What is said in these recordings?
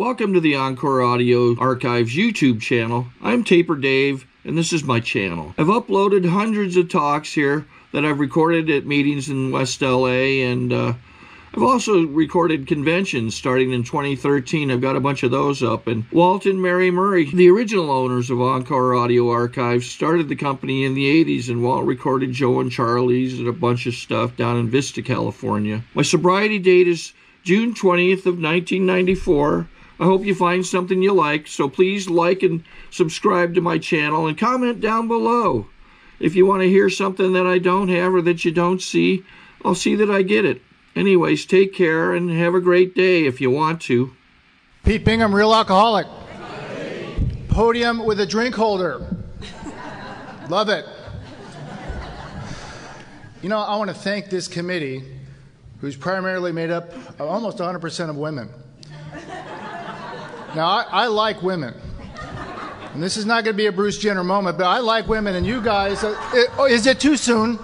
Welcome to the Encore Audio Archives YouTube channel. I'm Taper Dave, and this is my channel. I've uploaded hundreds of talks here that I've recorded at meetings in West LA, and I've also recorded conventions starting in 2013. I've got a bunch of those up. And Walt and Mary Murray, the original owners of Encore Audio Archives, started the company in the 80s, and Walt recorded Joe and Charlie's and a bunch of stuff down in Vista, California. My sobriety date is June 20th of 1994. I hope you find something you like, so please like and subscribe to my channel and comment down below. If you want to hear something that I don't have or that you don't see, I'll see that I get it. Anyways, take care and have a great day if you want to. Pete Bingham, real alcoholic. Podium with a drink holder. Love it. You know, I want to thank this committee, who's primarily made up of almost 100% of women. Now, I like women. And this is not going to be a Bruce Jenner moment, but I like women, and you guys, is it too soon?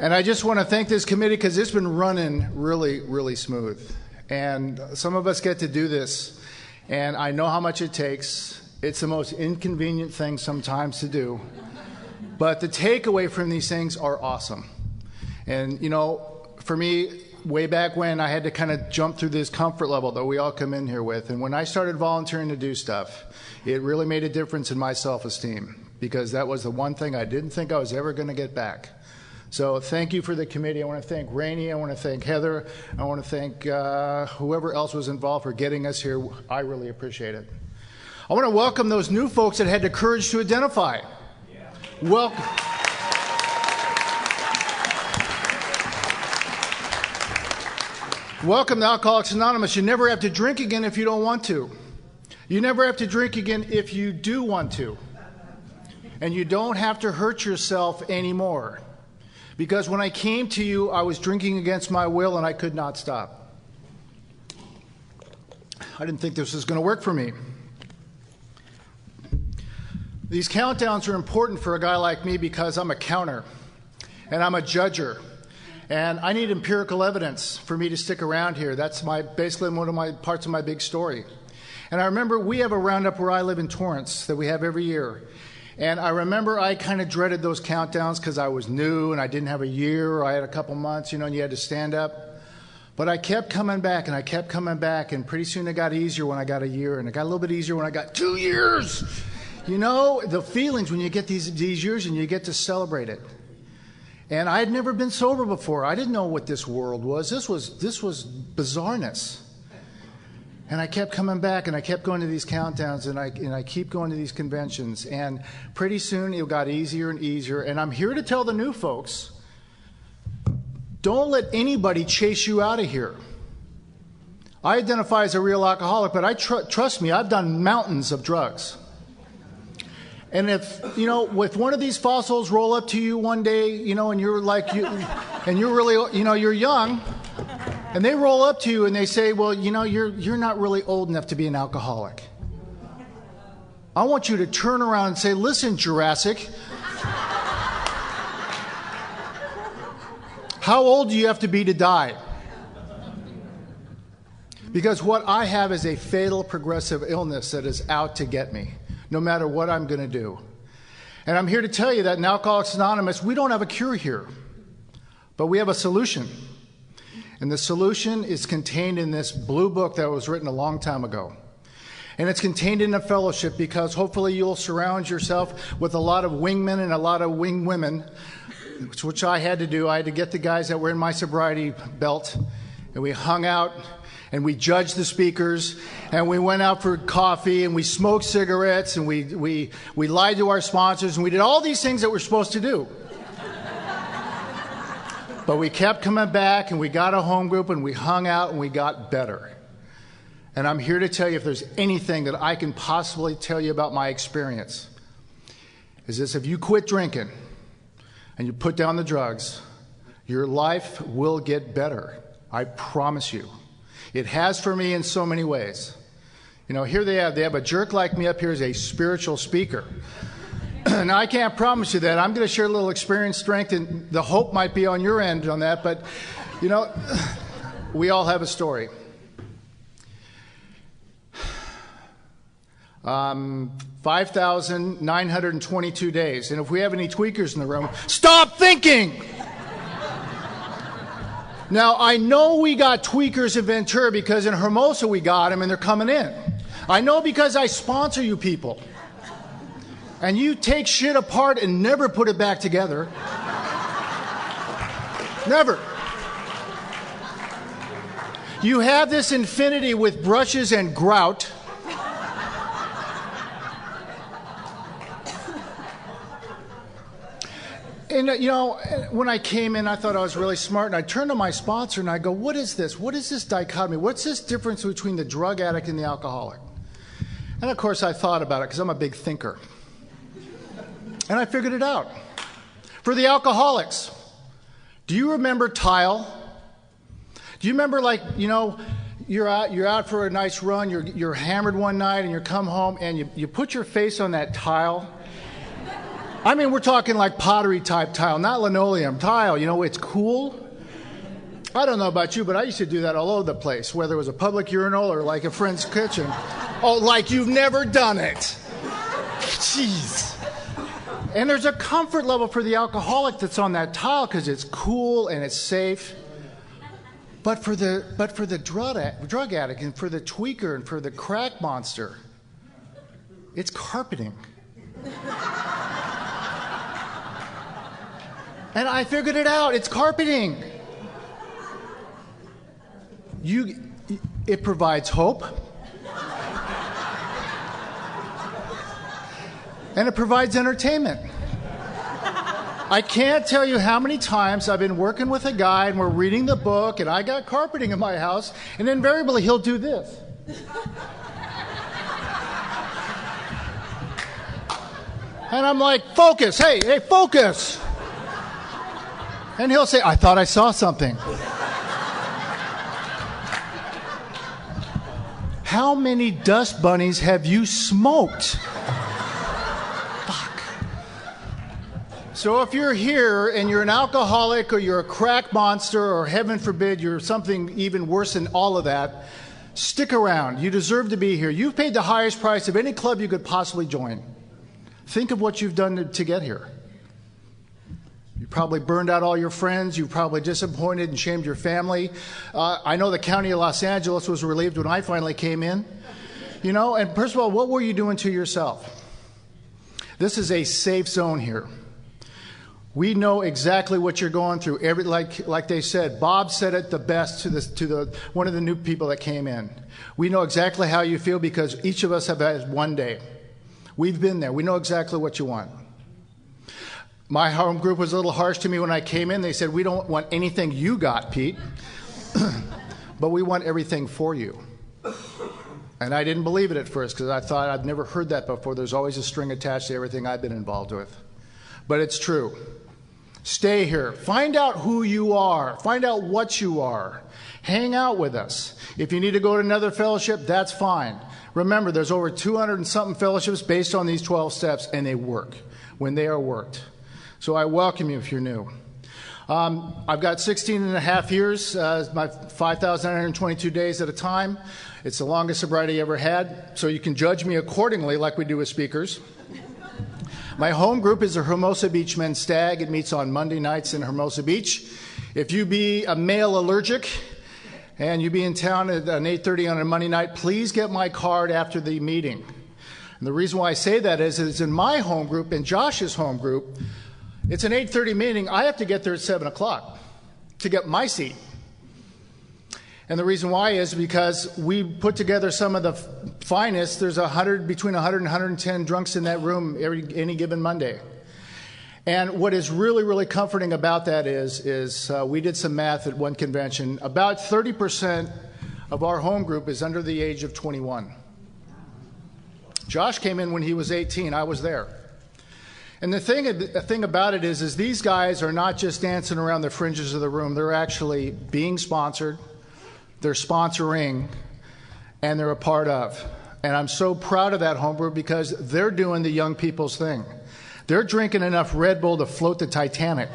And I just want to thank this committee because it's been running really, really smooth. And some of us get to do this, and I know how much it takes. It's the most inconvenient thing sometimes to do. But the takeaway from these things are awesome. And, you know, for me, way back when, I had to kind of jump through this comfort level that we all come in here with. And when I started volunteering to do stuff, it really made a difference in my self-esteem, because that was the one thing I didn't think I was ever going to get back. So thank you for the committee. I want to thank Rainey. I want to thank Heather. I want to thank whoever else was involved for getting us here. I really appreciate it. I want to welcome those new folks that had the courage to identify. Yeah. Welcome. Welcome to Alcoholics Anonymous. You never have to drink again if you don't want to. You never have to drink again if you do want to. And you don't have to hurt yourself anymore. Because when I came to you, I was drinking against my will and I could not stop. I didn't think this was going to work for me. These countdowns are important for a guy like me because I'm a counter and I'm a judger. And I need empirical evidence for me to stick around here. That's basically one of my parts of my big story. And I remember we have a roundup where I live in Torrance that we have every year. And I remember I kind of dreaded those countdowns because I was new and I didn't have a year, or I had a couple months, you know, and you had to stand up. But I kept coming back and I kept coming back, and pretty soon it got easier when I got a year, and it got a little bit easier when I got 2 years. You know, the feelings when you get these years and you get to celebrate it. And I had never been sober before. I didn't know what this world was. This was bizarreness. And I kept coming back, and I kept going to these countdowns, and I keep going to these conventions. And pretty soon it got easier and easier. And I'm here to tell the new folks, don't let anybody chase you out of here. I identify as a real alcoholic, but trust me, I've done mountains of drugs. And if, you know, if one of these fossils roll up to you one day, you know, and you're like, and you're really, you know, you're young, and they roll up to you and they say, well, you know, you're not really old enough to be an alcoholic. I want you to turn around and say, listen, Jurassic, how old do you have to be to die? Because what I have is a fatal progressive illness that is out to get me, no matter what I'm going to do. And I'm here to tell you that in Alcoholics Anonymous, we don't have a cure here, but we have a solution. And the solution is contained in this blue book that was written a long time ago. And it's contained in a fellowship, because hopefully you'll surround yourself with a lot of wingmen and a lot of wing women, which I had to do. I had to get the guys that were in my sobriety belt, and we hung out, and we judged the speakers, and we went out for coffee, and we smoked cigarettes, and we lied to our sponsors, and we did all these things that we're supposed to do. But we kept coming back, and we got a home group, and we hung out, and we got better. And I'm here to tell you, if there's anything that I can possibly tell you about my experience, is this: if you quit drinking and you put down the drugs, your life will get better. I promise you. It has for me in so many ways. You know, here they have a jerk like me up here as a spiritual speaker. Now, I can't promise you that. I'm going to share a little experience, strength, and the hope might be on your end on that. But, you know, we all have a story. 5,922 days. And if we have any tweakers in the room, stop thinking! Now, I know we got tweakers in Ventura because in Hermosa we got them and they're coming in. I know because I sponsor you people. And you take shit apart and never put it back together. Never. You have this infinity with brushes and grout. And, you know, when I came in, I thought I was really smart. And I turned to my sponsor and I go, what is this? What is this dichotomy? What's this difference between the drug addict and the alcoholic? And, of course, I thought about it because I'm a big thinker. And I figured it out. For the alcoholics, do you remember tile? Do you remember, like, you know, you're out for a nice run, you're hammered one night, and you come home, and you put your face on that tile? I mean, we're talking like pottery-type tile, not linoleum tile. You know, it's cool. I don't know about you, but I used to do that all over the place, whether it was a public urinal or like a friend's kitchen. Oh, like you've never done it. Jeez. And there's a comfort level for the alcoholic that's on that tile because it's cool and it's safe. But for the drug addict and for the tweaker and for the crack monster, it's carpeting. And I figured it out. It's carpeting. It provides hope. And it provides entertainment. I can't tell you how many times I've been working with a guy and we're reading the book and I got carpeting in my house and invariably he'll do this. And I'm like, focus, hey, focus. And he'll say, I thought I saw something. How many dust bunnies have you smoked? So if you're here and you're an alcoholic or you're a crack monster or heaven forbid you're something even worse than all of that, stick around. You deserve to be here. You've paid the highest price of any club you could possibly join. Think of what you've done to get here. You probably burned out all your friends. You probably disappointed and shamed your family. I know the county of Los Angeles was relieved when I finally came in. You know, and first of all, what were you doing to yourself? This is a safe zone here. We know exactly what you're going through. Like they said, Bob said it the best to one of the new people that came in. We know exactly how you feel because each of us have had one day. We've been there. We know exactly what you want. My home group was a little harsh to me when I came in. They said, we don't want anything you got, Pete, but we want everything for you. And I didn't believe it at first because I thought I'd never heard that before. There's always a string attached to everything I've been involved with. But it's true. Stay here. Find out who you are. Find out what you are. Hang out with us. If you need to go to another fellowship, that's fine. Remember, there's over 200 and something fellowships based on these 12 steps, and they work when they are worked. So I welcome you if you're new. I've got 16 and a half years, my 5,922 days at a time. It's the longest sobriety I ever had, so you can judge me accordingly like we do with speakers. My home group is the Hermosa Beach Men's Stag. It meets on Monday nights in Hermosa Beach. If you be a male allergic and you be in town at 8:30 on a Monday night, please get my card after the meeting. And the reason why I say that is it's in my home group and Josh's home group. It's an 8:30 meeting. I have to get there at 7 o'clock to get my seat. And the reason why is because we put together some of the finest. There's between 100 and 110 drunks in that room any given Monday. And what is really, really comforting about that is we did some math at one convention. About 30% of our home group is under the age of 21. Josh came in when he was 18. I was there. And the thing about it is these guys are not just dancing around the fringes of the room. They're actually being sponsored. They're sponsoring, and they're a part of. And I'm so proud of that home group because they're doing the young people's thing. They're drinking enough Red Bull to float the Titanic.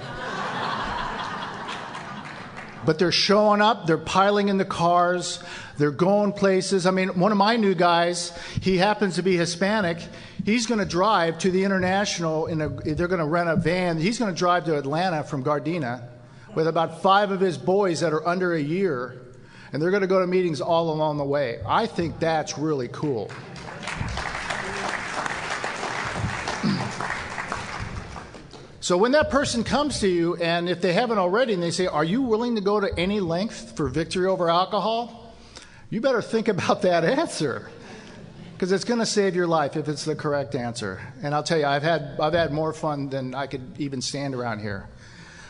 But they're showing up, they're piling in the cars, they're going places. I mean, one of my new guys, he happens to be Hispanic. He's going to drive to the International, they're going to rent a van. He's going to drive to Atlanta from Gardena with about 5 of his boys that are under a year, and they're going to go to meetings all along the way. I think that's really cool. So when that person comes to you, and if they haven't already, and they say, are you willing to go to any length for victory over alcohol? You better think about that answer, because it's going to save your life if it's the correct answer. And I'll tell you, I've had more fun than I could even stand around here.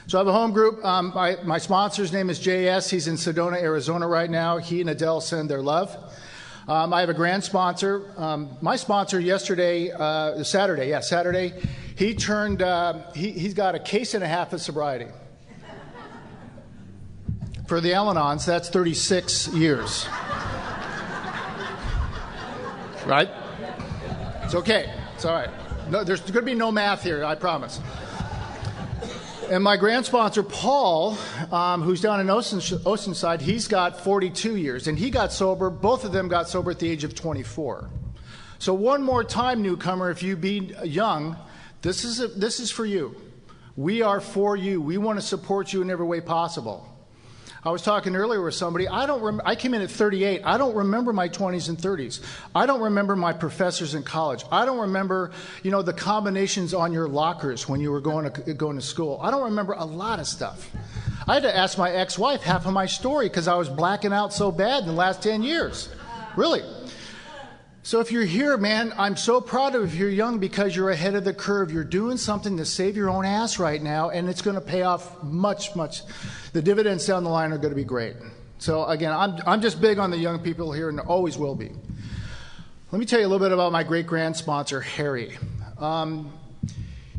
So I have a home group. My sponsor's name is JS. He's in Sedona, Arizona right now. He and Adele send their love. I have a grand sponsor. My sponsor Saturday, he turned, he's got a case and a half of sobriety. For the Al-Anons, that's 36 years. Right? It's okay. It's all right. No, there's going to be no math here, I promise. And my grand sponsor, Paul, who's down in Oceanside, he's got 42 years. And he got sober, both of them got sober at the age of 24. So one more time, newcomer, if you be young, this is for you. We are for you. We want to support you in every way possible. I was talking earlier with somebody. I came in at 38. I don't remember my 20s and 30s. I don't remember my professors in college. I don't remember, the combinations on your lockers when you were going to school. I don't remember a lot of stuff. I had to ask my ex-wife half of my story because I was blacking out so bad in the last 10 years. Really. So if you're here, man, I'm so proud of you if you're young because you're ahead of the curve. You're doing something to save your own ass right now, and it's going to pay off much. The dividends down the line are going to be great. So again, I'm just big on the young people here and always will be. Let me tell you a little bit about my great-grand sponsor, Harry.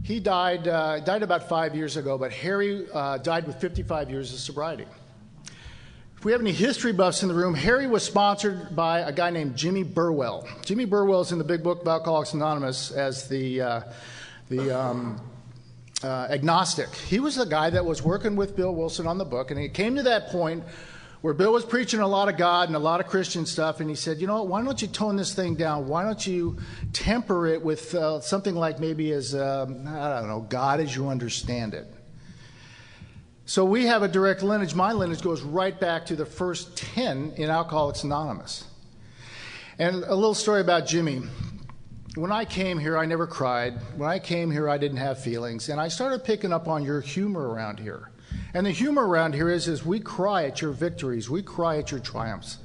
He died about 5 years ago, but Harry died with 55 years of sobriety. If we have any history buffs in the room, Harry was sponsored by a guy named Jimmy Burwell. Jimmy Burwell is in the big book of Alcoholics Anonymous as the agnostic. He was the guy that was working with Bill Wilson on the book, and it came to that point where Bill was preaching a lot of God and a lot of Christian stuff, and he said, why don't you tone this thing down? Why don't you temper it with something like maybe as, God as you understand it? So we have a direct lineage. My lineage goes right back to the first 10 in Alcoholics Anonymous. And a little story about Jimmy. When I came here, I never cried. When I came here, I didn't have feelings. And I started picking up on your humor around here. And the humor around here is we cry at your victories. We cry at your triumphs.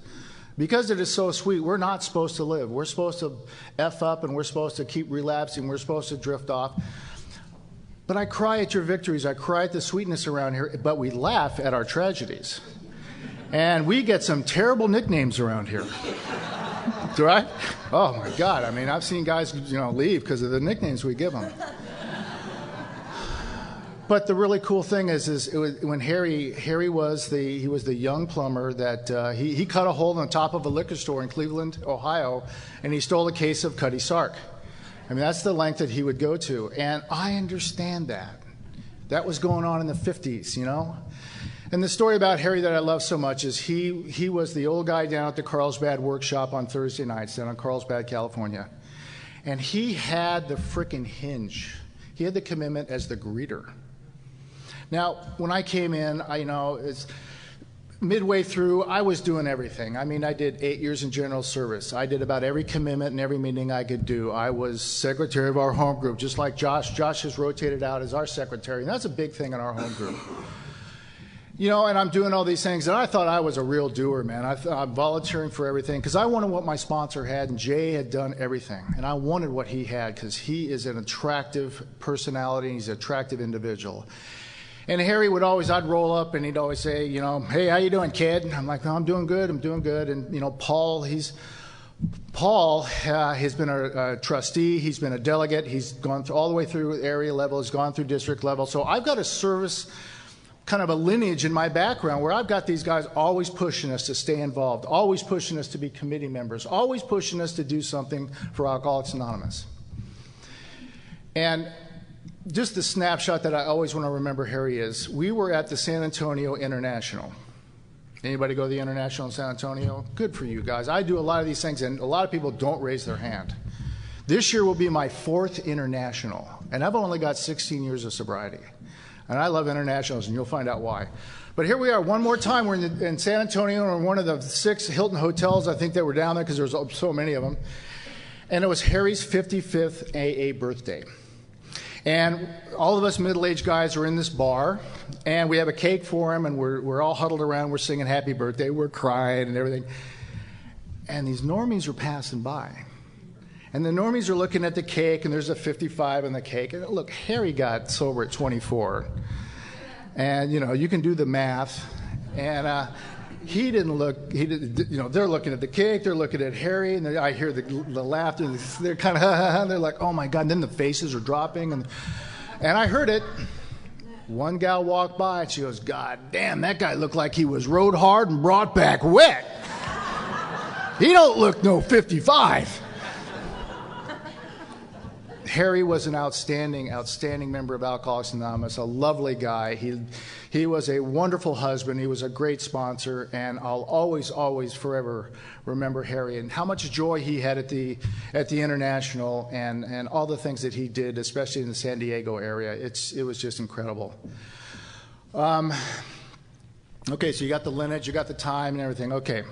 Because it is so sweet, we're not supposed to live. We're supposed to F up and we're supposed to keep relapsing. We're supposed to drift off. But I cry at your victories. I cry at the sweetness around here, but we laugh at our tragedies. And we get some terrible nicknames around here. Right? Oh, my God. I mean, I've seen guys, leave because of the nicknames we give them. But the really cool thing is when Harry was the young plumber that he cut a hole in the top of a liquor store in Cleveland, Ohio, and he stole a case of Cutty Sark. I mean, that's the length that he would go to. And I understand that. That was going on in the 50s, And the story about Harry that I love so much is he was the old guy down at the Carlsbad workshop on Thursday nights down in Carlsbad, California. And he had the frickin' hinge. He had the commitment as the greeter. Now, when I came in, it's midway through, I was doing everything. I mean, I did 8 years in general service. I did about every commitment and every meeting I could do. I was secretary of our home group, just like Josh. Josh has rotated out as our secretary, and that's a big thing in our home group. And I'm doing all these things, and I thought I was a real doer, man. I'm volunteering for everything because I wanted what my sponsor had, and Jay had done everything. And I wanted what he had because he is an attractive personality, and he's an attractive individual. And Harry I'd roll up and he'd always say, hey, how you doing, kid? And I'm like, no, I'm doing good. And, Paul has been a trustee. He's been a delegate. He's gone all the way through area level. He's gone through district level. So I've got a service, kind of a lineage in my background where I've got these guys always pushing us to stay involved, always pushing us to be committee members, always pushing us to do something for Alcoholics Anonymous. And just the snapshot that I always want to remember, Harry, is we were at the San Antonio International. Anybody go to the International in San Antonio? Good for you guys. I do a lot of these things, and a lot of people don't raise their hand. This year will be my 4th International, and I've only got 16 years of sobriety. And I love internationals, and you'll find out why. But here we are one more time. We're in San Antonio in one of the 6 Hilton hotels, I think, that were down there because there was so many of them. And it was Harry's 55th AA birthday. And all of us middle-aged guys are in this bar, and we have a cake for him, and we're all huddled around. We're singing happy birthday. We're crying and everything. And these normies are passing by. And the normies are looking at the cake, and there's a 55 on the cake. And look, Harry got sober at 24. And, you know, you can do the math. And he didn't look, they're looking at the cake, they're looking at Harry, and I hear the laughter, and they're kind of, they're like, oh my God, and then the faces are dropping. And I heard it. One gal walked by, and she goes, God damn, that guy looked like he was rode hard and brought back wet. He don't look no 55. Harry was an outstanding member of Alcoholics Anonymous, a lovely guy. He was a wonderful husband. He was a great sponsor, and I'll always, always, forever remember Harry and how much joy he had at the International and all the things that he did, especially in the San Diego area. It was just incredible. Okay, so you got the lineage, you got the time and everything. Okay.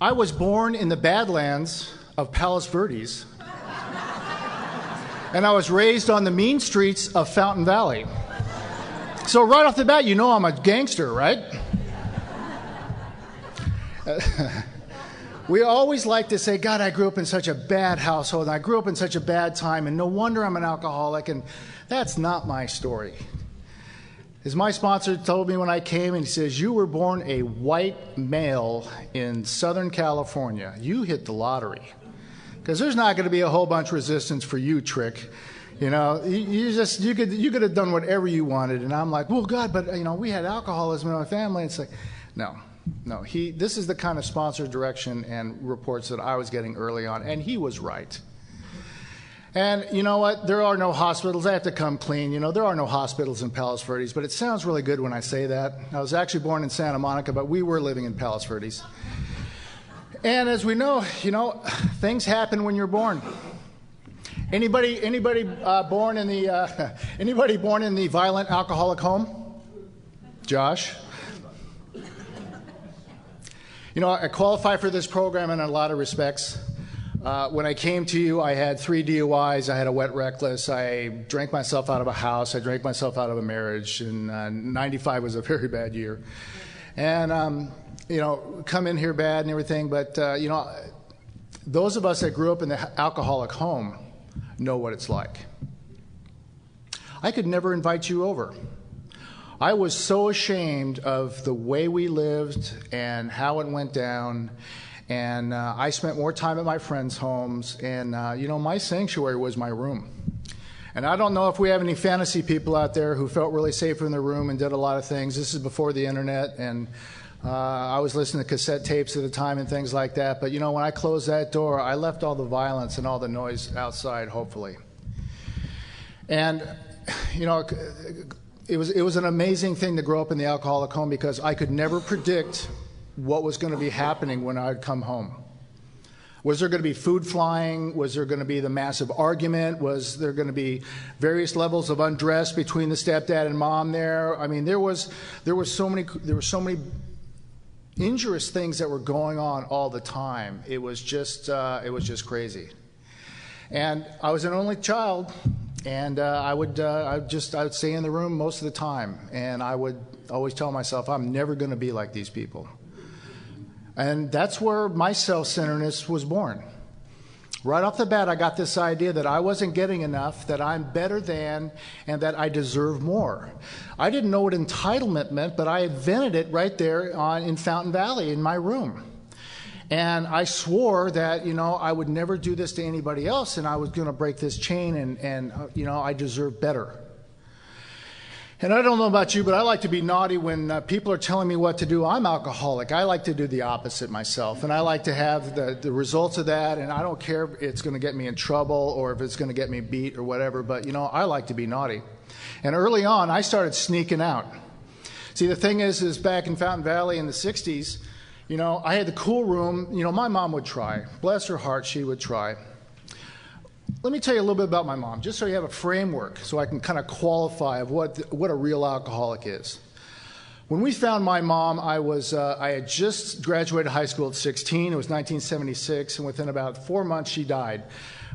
I was born in the Badlands of Palos Verdes. And I was raised on the mean streets of Fountain Valley. So right off the bat, you know I'm a gangster, right? We always like to say, God, I grew up in such a bad household, and I grew up in such a bad time, and no wonder I'm an alcoholic, and that's not my story. As my sponsor told me when I came, and he says, you were born a white male in Southern California. You hit the lottery. Because there's not going to be a whole bunch of resistance for you, Trick. You know, you could have done whatever you wanted. And I'm like, well, God, but you know, we had alcoholism in our family. And it's like, no. This is the kind of sponsored direction and reports that I was getting early on, and he was right. And you know what? There are no hospitals. I have to come clean. You know, there are no hospitals in Palos Verdes, but it sounds really good when I say that. I was actually born in Santa Monica, but we were living in Palos Verdes. And as we know, you know, things happen when you're born. Anybody born in the violent alcoholic home? Josh? You know, I qualify for this program in a lot of respects. When I came to you, I had 3 DUIs. I had a wet reckless. I drank myself out of a house. I drank myself out of a marriage. And 95 was a very bad year. And you know, come in here bad and everything, but, you know, those of us that grew up in the alcoholic home know what it's like. I could never invite you over. I was so ashamed of the way we lived and how it went down, and I spent more time at my friends' homes, and, you know, my sanctuary was my room. And I don't know if we have any fantasy people out there who felt really safe in their room and did a lot of things. This is before the internet, and I was listening to cassette tapes at the time and things like that. But, you know, when I closed that door, I left all the violence and all the noise outside, hopefully. And, you know, it was an amazing thing to grow up in the alcoholic home because I could never predict what was going to be happening when I'd come home. Was there going to be food flying? Was there going to be the massive argument? Was there going to be various levels of undress between the stepdad and mom there? I mean, there were so many injurious things that were going on all the time. It was just crazy. And I was an only child, and I would stay in the room most of the time, and I would always tell myself, I'm never going to be like these people. And that's where my self-centeredness was born. Right off the bat, I got this idea that I wasn't getting enough, that I'm better than, and that I deserve more. I didn't know what entitlement meant, but I invented it right there in Fountain Valley in my room. And I swore that, you know, I would never do this to anybody else, and I was going to break this chain, and you know, I deserve better. And I don't know about you, but I like to be naughty when people are telling me what to do. I'm alcoholic. I like to do the opposite myself, and I like to have the results of that, and I don't care if it's going to get me in trouble or if it's going to get me beat or whatever, but, you know, I like to be naughty. And early on, I started sneaking out. See, the thing is back in Fountain Valley in the 60s, you know, I had the cool room. You know, my mom would try. Bless her heart, she would try. Let me tell you a little bit about my mom, just so you have a framework, so I can kind of qualify of what a real alcoholic is. When we found my mom, I had just graduated high school at 16. It was 1976, and within about 4 months, she died.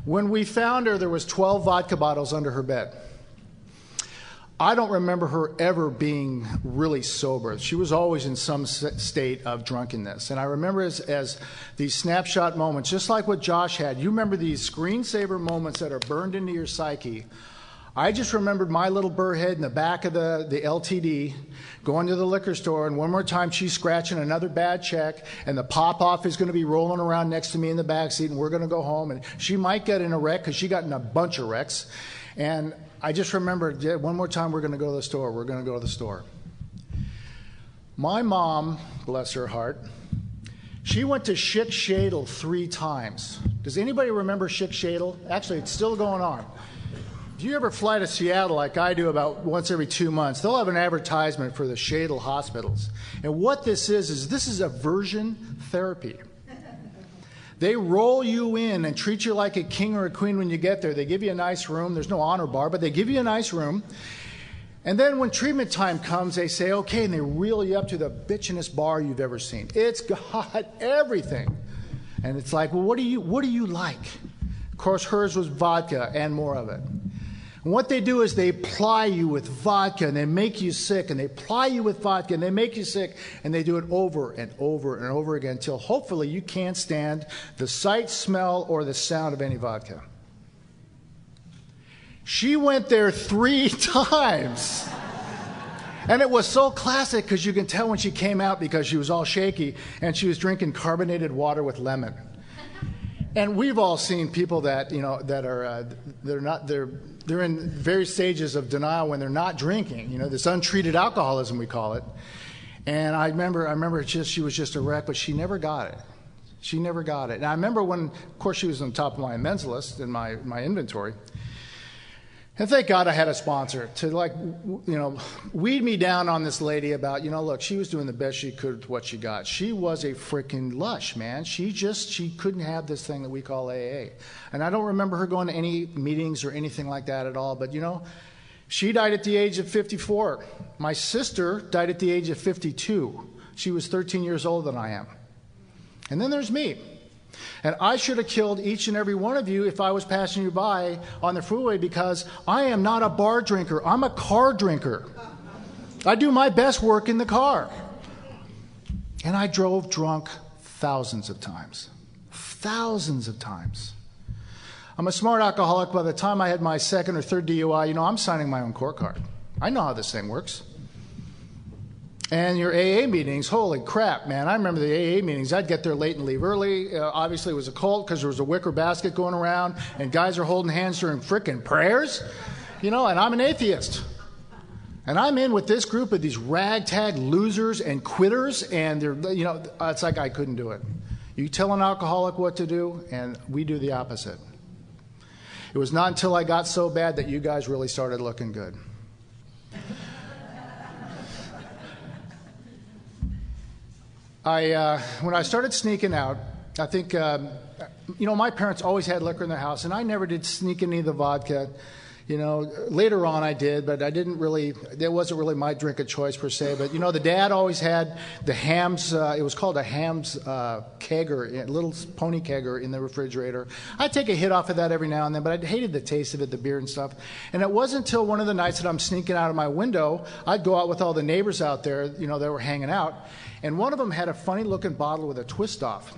When we found her, there was 12 vodka bottles under her bed. I don't remember her ever being really sober. She was always in some state of drunkenness. And I remember as these snapshot moments, just like what Josh had, you remember these screensaver moments that are burned into your psyche. I just remembered my little burrhead in the back of the LTD going to the liquor store, and one more time she's scratching another bad check, and the pop-off is going to be rolling around next to me in the backseat, and we're going to go home, and she might get in a wreck because she got in a bunch of wrecks. And I just remembered, yeah, one more time we're going to go to the store. We're going to go to the store. My mom, bless her heart, she went to Schick Shadle 3 times. Does anybody remember Schick Shadle? Actually, it's still going on. If you ever fly to Seattle like I do about once every 2 months, they'll have an advertisement for the Shadle hospitals. And what this is aversion therapy. They roll you in and treat you like a king or a queen when you get there. They give you a nice room. There's no honor bar, but they give you a nice room. And then when treatment time comes, they say, okay, and they reel you up to the bitchinest bar you've ever seen. It's got everything. And it's like, well, what do you like? Of course, hers was vodka and more of it. And what they do is they ply you with vodka and they make you sick, and they ply you with vodka and they make you sick, and they do it over and over and over again until hopefully you can't stand the sight, smell, or the sound of any vodka. She went there 3 times. And it was so classic because you can tell when she came out because she was all shaky and she was drinking carbonated water with lemon. And we've all seen people that, you know, that are, they're in various stages of denial when they're not drinking, you know, this untreated alcoholism, we call it. And I remember she was just a wreck, but she never got it. She never got it. And I remember when, of course, she was on top of my men's list in my inventory. And thank God I had a sponsor to, like, you know, weed me down on this lady about, you know, look, she was doing the best she could with what she got. She was a freaking lush, man. She couldn't have this thing that we call AA. And I don't remember her going to any meetings or anything like that at all. But, you know, she died at the age of 54. My sister died at the age of 52. She was 13 years older than I am. And then there's me. And I should have killed each and every one of you if I was passing you by on the freeway, because I am not a bar drinker. I'm a car drinker. I do my best work in the car. And I drove drunk thousands of times. Thousands of times. I'm a smart alcoholic. By the time I had my 2nd or 3rd DUI, you know, I'm signing my own court card. I know how this thing works. And your AA meetings, holy crap, man. I remember the AA meetings. I'd get there late and leave early. Obviously, it was a cult because there was a wicker basket going around, and guys are holding hands during frickin' prayers. You know, and I'm an atheist. And I'm in with this group of these ragtag losers and quitters, and they're, you know, it's like I couldn't do it. You tell an alcoholic what to do, and we do the opposite. It was not until I got so bad that you guys really started looking good. When I started sneaking out, I think, you know, my parents always had liquor in their house, and I never did sneak any of the vodka. You know, later on I did, but I didn't really, that wasn't really my drink of choice per se. But, you know, the dad always had the hams, it was called a hams kegger, a little pony kegger in the refrigerator. I'd take a hit off of that every now and then, but I hated the taste of it, the beer and stuff. And it wasn't until one of the nights that I'm sneaking out of my window, I'd go out with all the neighbors out there, you know, that were hanging out. And one of them had a funny looking bottle with a twist off.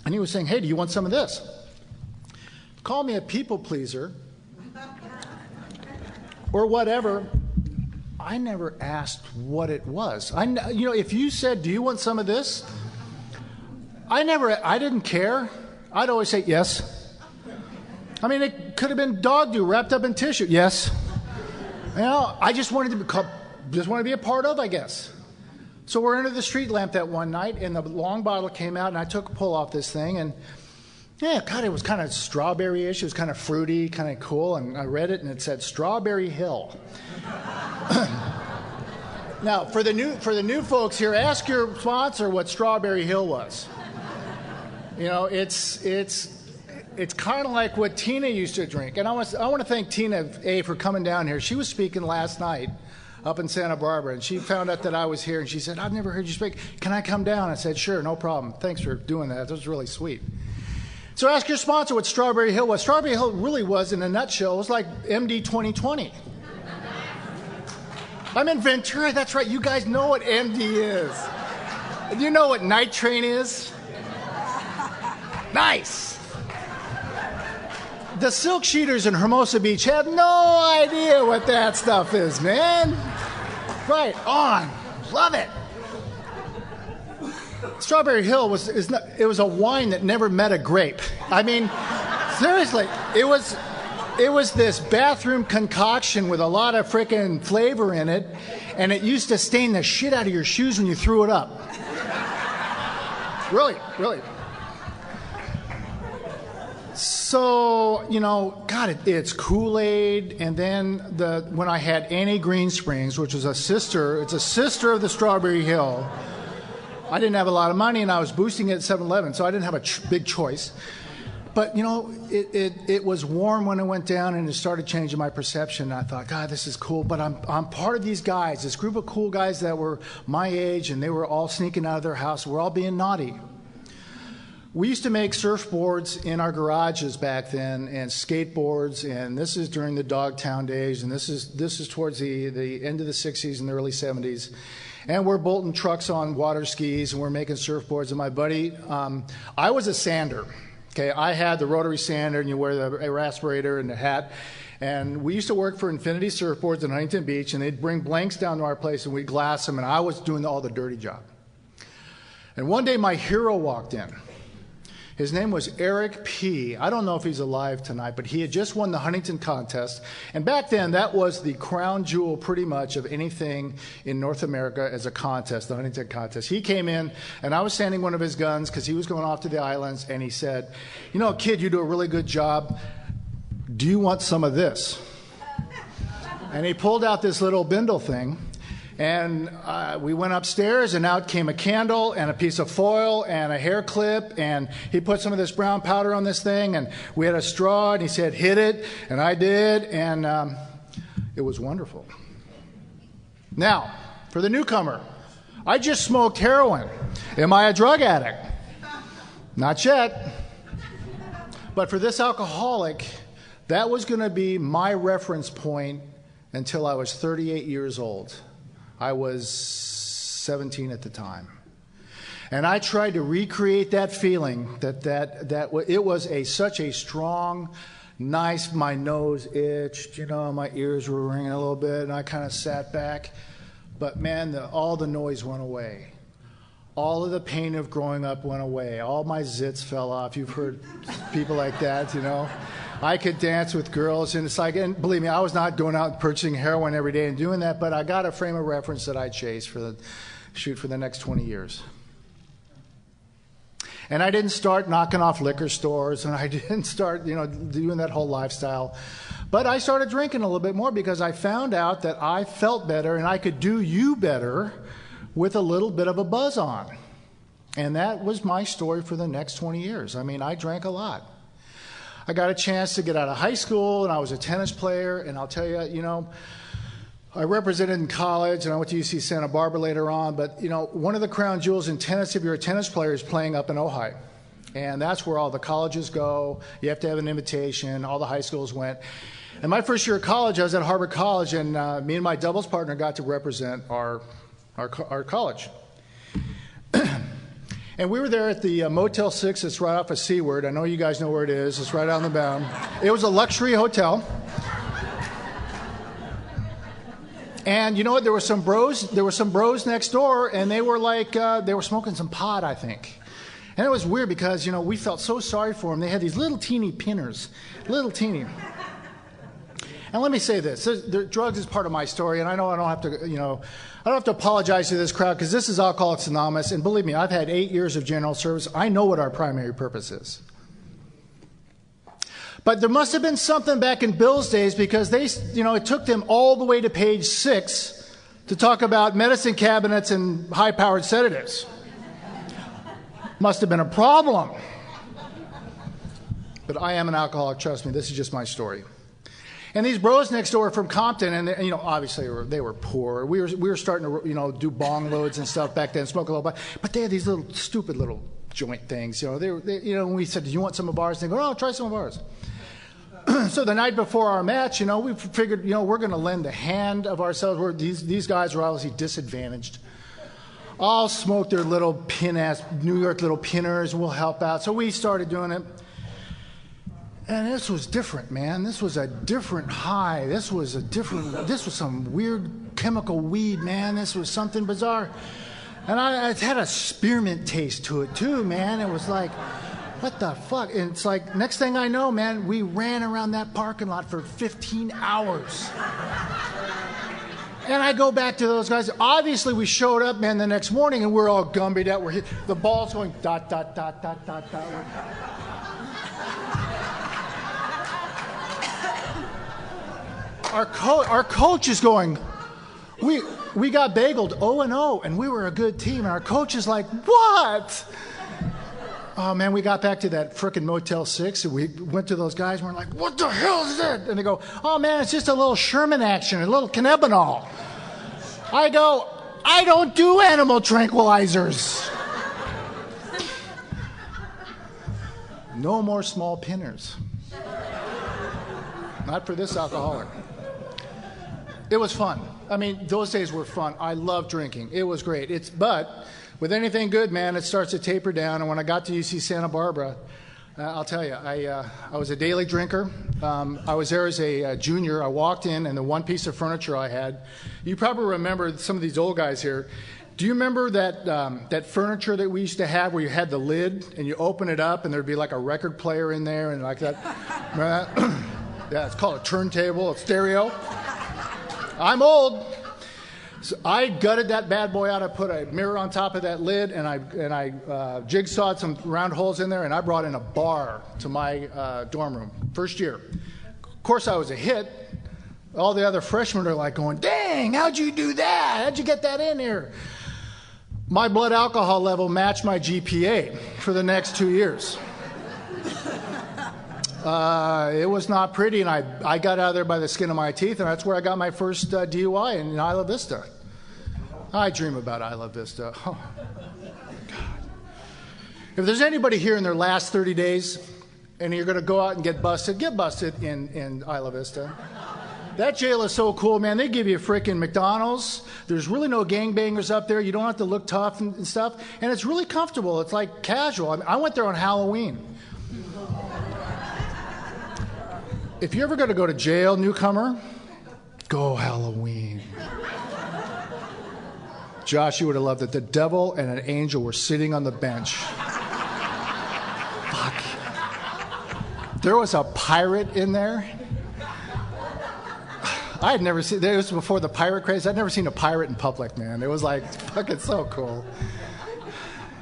And he was saying, hey, do you want some of this? Call me a people pleaser or whatever. I never asked what it was. You know, if you said, do you want some of this? I didn't care. I'd always say yes. I mean, it could have been dog dew wrapped up in tissue. Yes. You know, I just wanted to be a part of, I guess. So we're under the street lamp that one night, and the long bottle came out, and I took a pull off this thing, and yeah, God, it was kind of strawberry-ish. It was kind of fruity, kind of cool, and I read it, and it said Strawberry Hill. Now, for the new folks here, ask your sponsor what Strawberry Hill was. You know, it's kind of like what Tina used to drink. And I want to thank Tina A for coming down here. She was speaking last night up in Santa Barbara, and she found out that I was here, and she said, "I've never heard you speak. Can I come down?" I said, "Sure, no problem. Thanks for doing that. That was really sweet." So ask your sponsor what Strawberry Hill was. Strawberry Hill really was, in a nutshell, it was like MD 2020. I'm in Ventura. That's right. You guys know what MD is. And you know what Night Train is? Nice. The Silk Sheeters in Hermosa Beach have no idea what that stuff is, man. Right on. Love it. Strawberry Hill was a wine that never met a grape. I mean, seriously, it was this bathroom concoction with a lot of frickin' flavor in it, and it used to stain the shit out of your shoes when you threw it up. Really, really. So, you know, God, it's Kool-Aid, and then when I had Annie Greensprings, which was it's a sister of the Strawberry Hill. I didn't have a lot of money, and I was boosting it at 7-Eleven, so I didn't have a big choice. But, you know, it was warm when it went down, and it started changing my perception. I thought, God, this is cool, but I'm part of these guys, this group of cool guys that were my age, and they were all sneaking out of their house. We're all being naughty. We used to make surfboards in our garages back then, and skateboards, and this is during the Dogtown days, and this is towards the end of the 60s and the early 70s. And we're bolting trucks on water skis, and we're making surfboards. And my buddy, I was a sander. Okay, I had the rotary sander, and you wear the aspirator and the hat. And we used to work for Infinity Surfboards in Huntington Beach, and they'd bring blanks down to our place, and we'd glass them, and I was doing all the dirty job. And one day my hero walked in. His name was Eric P. I don't know if he's alive tonight, but he had just won the Huntington contest. And back then, that was the crown jewel pretty much of anything in North America as a contest, the Huntington contest. He came in, and I was standing one of his guns because he was going off to the islands, and he said, "You know, kid, you do a really good job. Do you want some of this?" And he pulled out this little bindle thing. And we went upstairs, and out came a candle and a piece of foil and a hair clip, and he put some of this brown powder on this thing, and we had a straw, and he said, "Hit it," and I did, and it was wonderful. Now, for the newcomer, I just smoked heroin. Am I a drug addict? Not yet. But for this alcoholic, that was going to be my reference point until I was 38 years old. I was 17 at the time. And I tried to recreate that feeling that it was such a strong, nice, my nose itched, you know, my ears were ringing a little bit, and I kind of sat back. But man, all the noise went away. All of the pain of growing up went away. All my zits fell off. You've heard people like that, you know. I could dance with girls, and it's like, and believe me, I was not going out and purchasing heroin every day and doing that, but I got a frame of reference that I chased for the next 20 years. And I didn't start knocking off liquor stores, and I didn't start, you know, doing that whole lifestyle. But I started drinking a little bit more because I found out that I felt better and I could do you better with a little bit of a buzz on. And that was my story for the next 20 years. I mean, I drank a lot. I got a chance to get out of high school, and I was a tennis player, and I'll tell you, you know, I represented in college, and I went to UC Santa Barbara later on, but, you know, one of the crown jewels in tennis, if you're a tennis player, is playing up in Ojai. And that's where all the colleges go. You have to have an invitation. All the high schools went. And my first year of college, I was at Harvard College, and me and my doubles partner got to represent our college. And we were there at the Motel 6. It's right off of Seaward. I know you guys know where it is. It's right on the bound. It was a luxury hotel. And you know what? There were some bros next door, and they were like, they were smoking some pot, I think. And it was weird because, you know, we felt so sorry for them. They had these little teeny pinners, little teeny. And let me say this, drugs is part of my story, and I know I don't have to, you know, I don't have to apologize to this crowd because this is Alcoholics Anonymous, and believe me, I've had 8 years of general service. I know what our primary purpose is. But there must have been something back in Bill's days because they, you know, it took them all the way to page 6 to talk about medicine cabinets and high-powered sedatives. Must have been a problem. But I am an alcoholic, trust me, this is just my story. And these bros next door from Compton, and you know, obviously they were poor. We were starting to, you know, do bong loads and stuff back then, smoke a little bit. But they had these little stupid little joint things. You know, you know, when we said, "Do you want some of ours?" They go, "Oh, try some of ours." So the night before our match, you know, we figured, you know, we're going to lend the hand of ourselves. These guys are obviously disadvantaged. I'll smoke their little pin-ass New York little pinners. We'll help out. So we started doing it. And this was different, man. This was a different high. This was some weird chemical weed, man. This was something bizarre. And it had a spearmint taste to it, too, man. It was like, what the fuck? And it's like, next thing I know, man, we ran around that parking lot for 15 hours. And I go back to those guys. Obviously, we showed up, man, the next morning, and we're all gumbied out. The ball's going dot, dot, dot, dot, dot, dot. Our coach is going, we got bageled 0-0, and we were a good team. And our coach is like, what? Oh, man, we got back to that frickin' Motel 6, and we went to those guys, and we're like, what the hell is that? And they go, oh, man, it's just a little Sherman action, a little cannabinol. I go, I don't do animal tranquilizers. No more small pinners. Not for this alcoholic. It was fun. I mean, those days were fun. I loved drinking. It was great. But with anything good, man, it starts to taper down. And when I got to UC Santa Barbara, I'll tell you, I was a daily drinker. I was there as a junior. I walked in, and the one piece of furniture I had, you probably remember some of these old guys here. Do you remember that furniture that we used to have where you had the lid, and you open it up, and there'd be like a record player in there, and like that? Remember that? Yeah, it's called a turntable, a stereo. I'm old. So I gutted that bad boy out. I put a mirror on top of that lid, and I jigsawed some round holes in there, and I brought in a bar to my dorm room. First year. Of course, I was a hit. All the other freshmen are like going, dang, how'd you do that? How'd you get that in here? My blood alcohol level matched my GPA for the next 2 years. It was not pretty, and I got out of there by the skin of my teeth, and that's where I got my first DUI in Isla Vista. I dream about Isla Vista. Oh, God. If there's anybody here in their last 30 days, and you're going to go out and get busted in Isla Vista. That jail is so cool, man. They give you a freaking McDonald's. There's really no gangbangers up there. You don't have to look tough and stuff, and it's really comfortable. It's like casual. I mean, I went there on Halloween. If you're ever going to go to jail, newcomer, go Halloween. Josh, you would have loved it. The devil and an angel were sitting on the bench. Fuck. There was a pirate in there. I had never seen, it was before the pirate craze. I'd never seen a pirate in public, man. It was like, fucking so cool.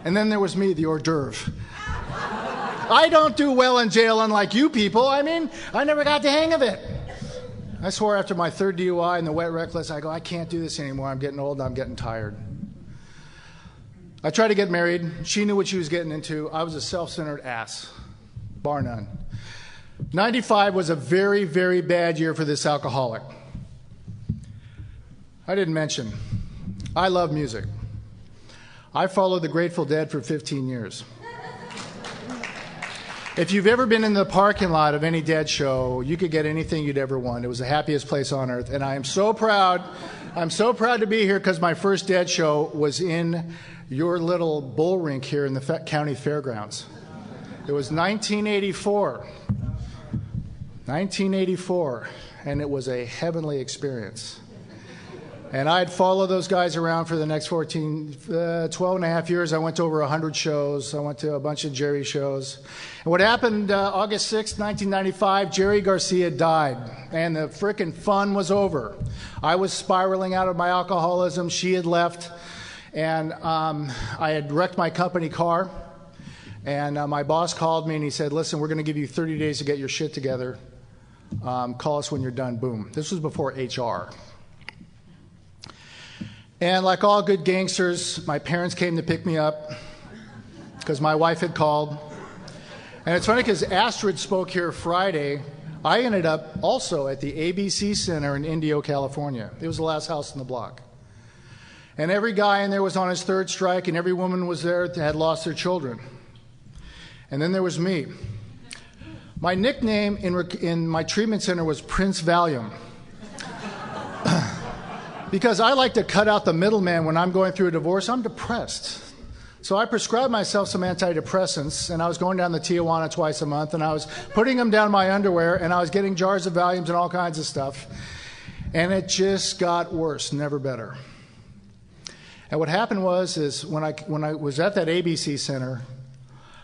And then there was me, the hors d'oeuvre. I don't do well in jail unlike you people. I mean, I never got the hang of it. I swore after my third DUI and the wet reckless, I go, I can't do this anymore. I'm getting old and I'm getting tired. I tried to get married. She knew what she was getting into. I was a self-centered ass, bar none. 95 was a very, very bad year for this alcoholic. I didn't mention, I love music. I followed the Grateful Dead for 15 years. If you've ever been in the parking lot of any Dead show, you could get anything you'd ever want. It was the happiest place on earth. And I am so proud. I'm so proud to be here because my first Dead show was in your little bull rink here in the county fairgrounds. It was 1984. 1984. And it was a heavenly experience. And I'd follow those guys around for the next 12 and a half years. I went to over 100 shows. I went to a bunch of Jerry shows. And what happened August 6, 1995, Jerry Garcia died. And the frickin' fun was over. I was spiraling out of my alcoholism. She had left. And I had wrecked my company car. And my boss called me and he said, listen, we're going to give you 30 days to get your shit together. Call us when you're done. Boom. This was before HR. And like all good gangsters, my parents came to pick me up because my wife had called. And it's funny because Astrid spoke here Friday. I ended up also at the ABC Center in Indio, California. It was the last house in the block. And every guy in there was on his third strike, and every woman was there that had lost their children. And then there was me. My nickname in my treatment center was Prince Valium. Because I like to cut out the middleman when I'm going through a divorce. I'm depressed. So I prescribed myself some antidepressants, and I was going down to Tijuana twice a month, and I was putting them down my underwear, and I was getting jars of Valiums and all kinds of stuff. And it just got worse, never better. And what happened was when I was at that ABC Center,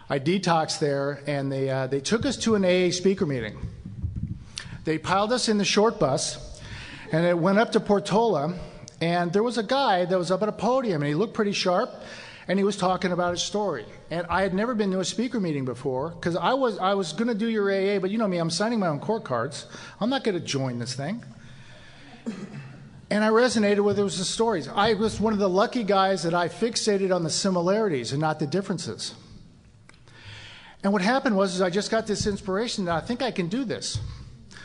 I detoxed there, and they took us to an AA speaker meeting. They piled us in the short bus, and it went up to Portola, and there was a guy that was up at a podium, and he looked pretty sharp, and he was talking about his story. And I had never been to a speaker meeting before, because I was going to do your AA, but you know me, I'm signing my own court cards. I'm not going to join this thing. And I resonated with the stories. I was one of the lucky guys that I fixated on the similarities and not the differences. And what happened was I just got this inspiration that I think I can do this.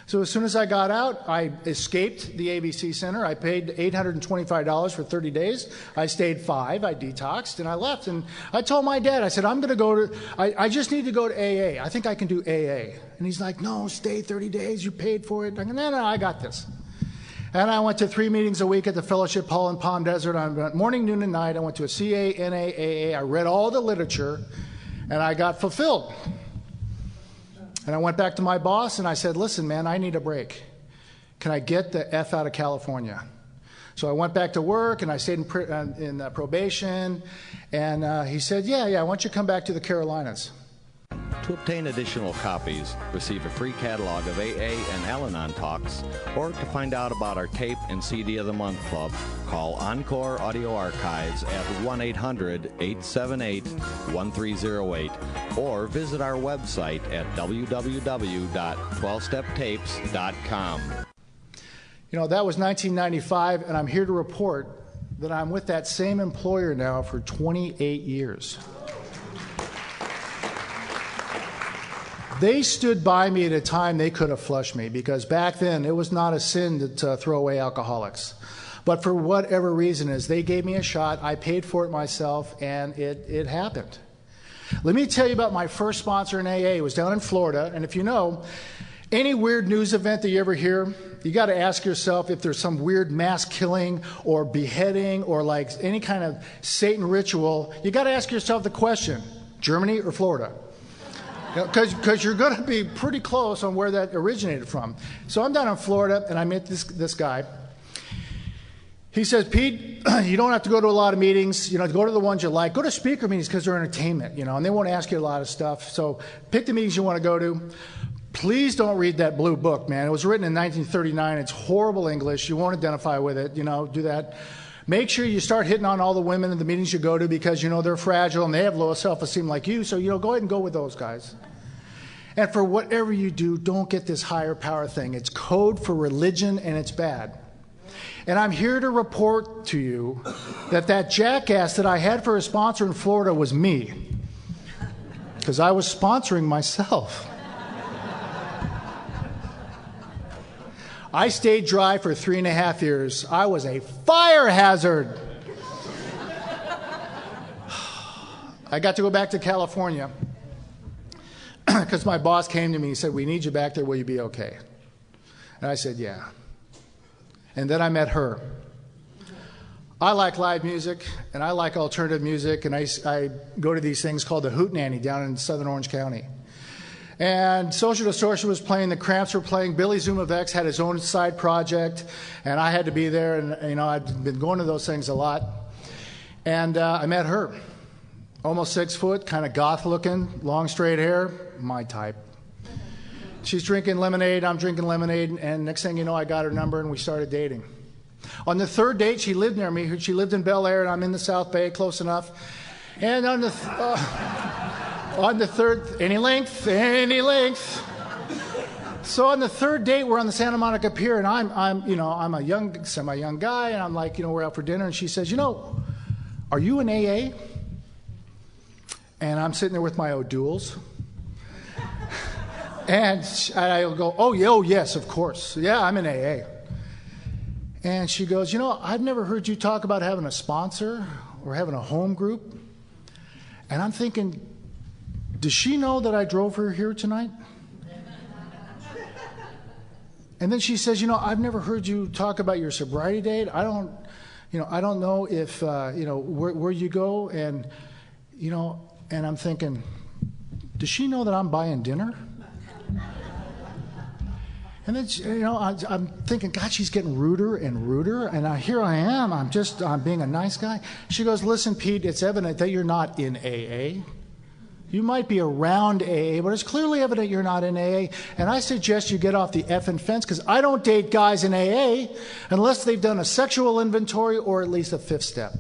So as soon as I got out, I escaped the ABC Center. I paid $825 for 30 days. I stayed 5. I detoxed, and I left. And I told my dad, I said, I'm going to go to, I just need to go to AA. I think I can do AA. And he's like, no, stay 30 days. You paid for it. I go, no, I got this. And I went to 3 meetings a week at the Fellowship Hall in Palm Desert. I went morning, noon, and night. I went to a CA, NA, AA. I read all the literature, and I got fulfilled. And I went back to my boss, and I said, listen, man, I need a break. Can I get the F out of California? So I went back to work, and I stayed in probation. And he said, yeah, why don't you come back to the Carolinas? To obtain additional copies, receive a free catalog of AA and Al-Anon talks, or to find out about our tape and CD of the Month Club, call Encore Audio Archives at 1-800-878-1308 or visit our website at www.12steptapes.com. You know, that was 1995, and I'm here to report that I'm with that same employer now for 28 years. They stood by me at a time they could have flushed me, because back then it was not a sin to throw away alcoholics. But for whatever reason is, they gave me a shot, I paid for it myself, and it happened. Let me tell you about my first sponsor in AA. It was down in Florida, and if you know, any weird news event that you ever hear, you got to ask yourself if there's some weird mass killing or beheading or like any kind of Satan ritual. You got to ask yourself the question, Germany or Florida? Because you're going to be pretty close on where that originated from. So I'm down in Florida, and I met this guy. He says, Pete, you don't have to go to a lot of meetings. You know, go to the ones you like. Go to speaker meetings because they're entertainment, you know, and they won't ask you a lot of stuff. So pick the meetings you want to go to. Please don't read that blue book, man. It was written in 1939. It's horrible English. You won't identify with it. You know, do that. Make sure you start hitting on all the women in the meetings you go to, because, you know, they're fragile and they have low self-esteem like you. So, you know, go ahead and go with those guys. And for whatever you do, don't get this higher power thing. It's code for religion, and it's bad. And I'm here to report to you that jackass that I had for a sponsor in Florida was me, because I was sponsoring myself. I stayed dry for 3.5 years. I was a fire hazard. I got to go back to California because my boss came to me and said, we need you back there. Will you be okay? And I said, yeah. And then I met her. I like live music, and I like alternative music, and I go to these things called the Hootenanny down in southern Orange County. And Social Distortion was playing, the Cramps were playing, Billy Zumavex had his own side project, and I had to be there, and you know, I'd been going to those things a lot. And I met her. Almost 6 foot, kind of goth looking, long straight hair, my type. She's drinking lemonade, I'm drinking lemonade, and next thing you know, I got her number and we started dating. On the 3rd date, she lived near me. She lived in Bel Air, and I'm in the South Bay, close enough. And on the 3rd, any length. So on the third date, we're on the Santa Monica Pier, and I'm a young, semi-young guy, and I'm like, we're out for dinner, and she says, are you in AA? And I'm sitting there with my O'Douls. And I'll go, oh, yes, of course. Yeah, I'm in AA. And she goes, I've never heard you talk about having a sponsor or having a home group. And I'm thinking, does she know that I drove her here tonight? And then she says, I've never heard you talk about your sobriety date. I don't know if, where you go. And, and I'm thinking, does she know that I'm buying dinner? And then, I'm thinking, God, she's getting ruder and ruder. And here I am. I'm being a nice guy. She goes, listen, Pete, it's evident that you're not in AA. You might be around AA, but it's clearly evident you're not in AA. And I suggest you get off the effing fence, because I don't date guys in AA unless they've done a sexual inventory or at least a fifth step.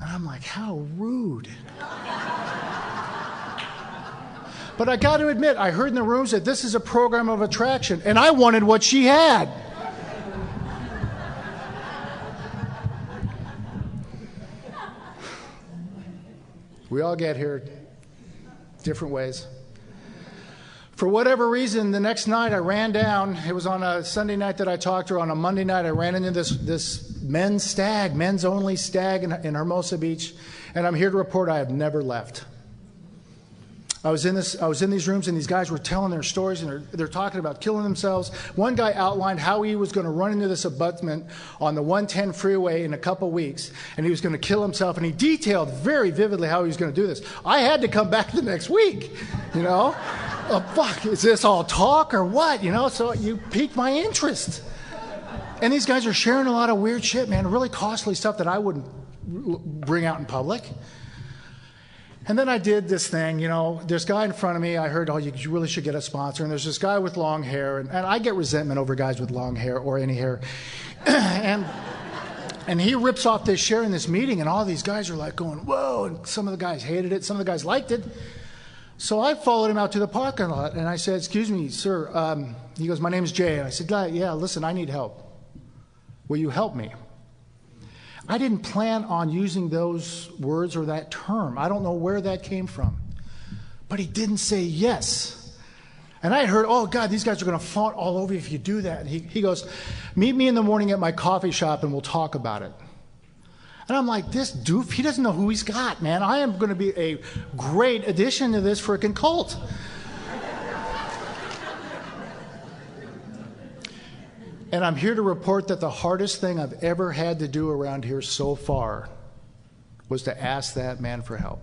And I'm like, how rude. But I got to admit, I heard in the rooms that this is a program of attraction, and I wanted what she had. We all get here different ways. For whatever reason, the next night I ran down. It was on a Sunday night that I talked to her. On a Monday night, I ran into this men's only stag in Hermosa Beach, and I'm here to report I have never left. I was in these rooms, and these guys were telling their stories, and they're talking about killing themselves. One guy outlined how he was going to run into this abutment on the 110 freeway in a couple weeks, and he was going to kill himself, and he detailed very vividly how he was going to do this. I had to come back the next week, Oh, fuck, is this all talk or what? So you piqued my interest. And these guys are sharing a lot of weird shit, man, really costly stuff that I wouldn't bring out in public. And then I did this thing, there's a guy in front of me. I heard, you really should get a sponsor. And there's this guy with long hair. And I get resentment over guys with long hair or any hair. and he rips off this share in this meeting. And all these guys are like going, whoa. And some of the guys hated it. Some of the guys liked it. So I followed him out to the parking lot. And I said, excuse me, sir. He goes, my name's Jay. And I said, yeah, listen, I need help. Will you help me? I didn't plan on using those words or that term. I don't know where that came from. But he didn't say yes. And I heard, oh, God, these guys are going to fawn all over you if you do that. And he goes, meet me in the morning at my coffee shop and we'll talk about it. And I'm like, this doof, he doesn't know who he's got, man. I am going to be a great addition to this frickin' cult. And I'm here to report that the hardest thing I've ever had to do around here so far was to ask that man for help.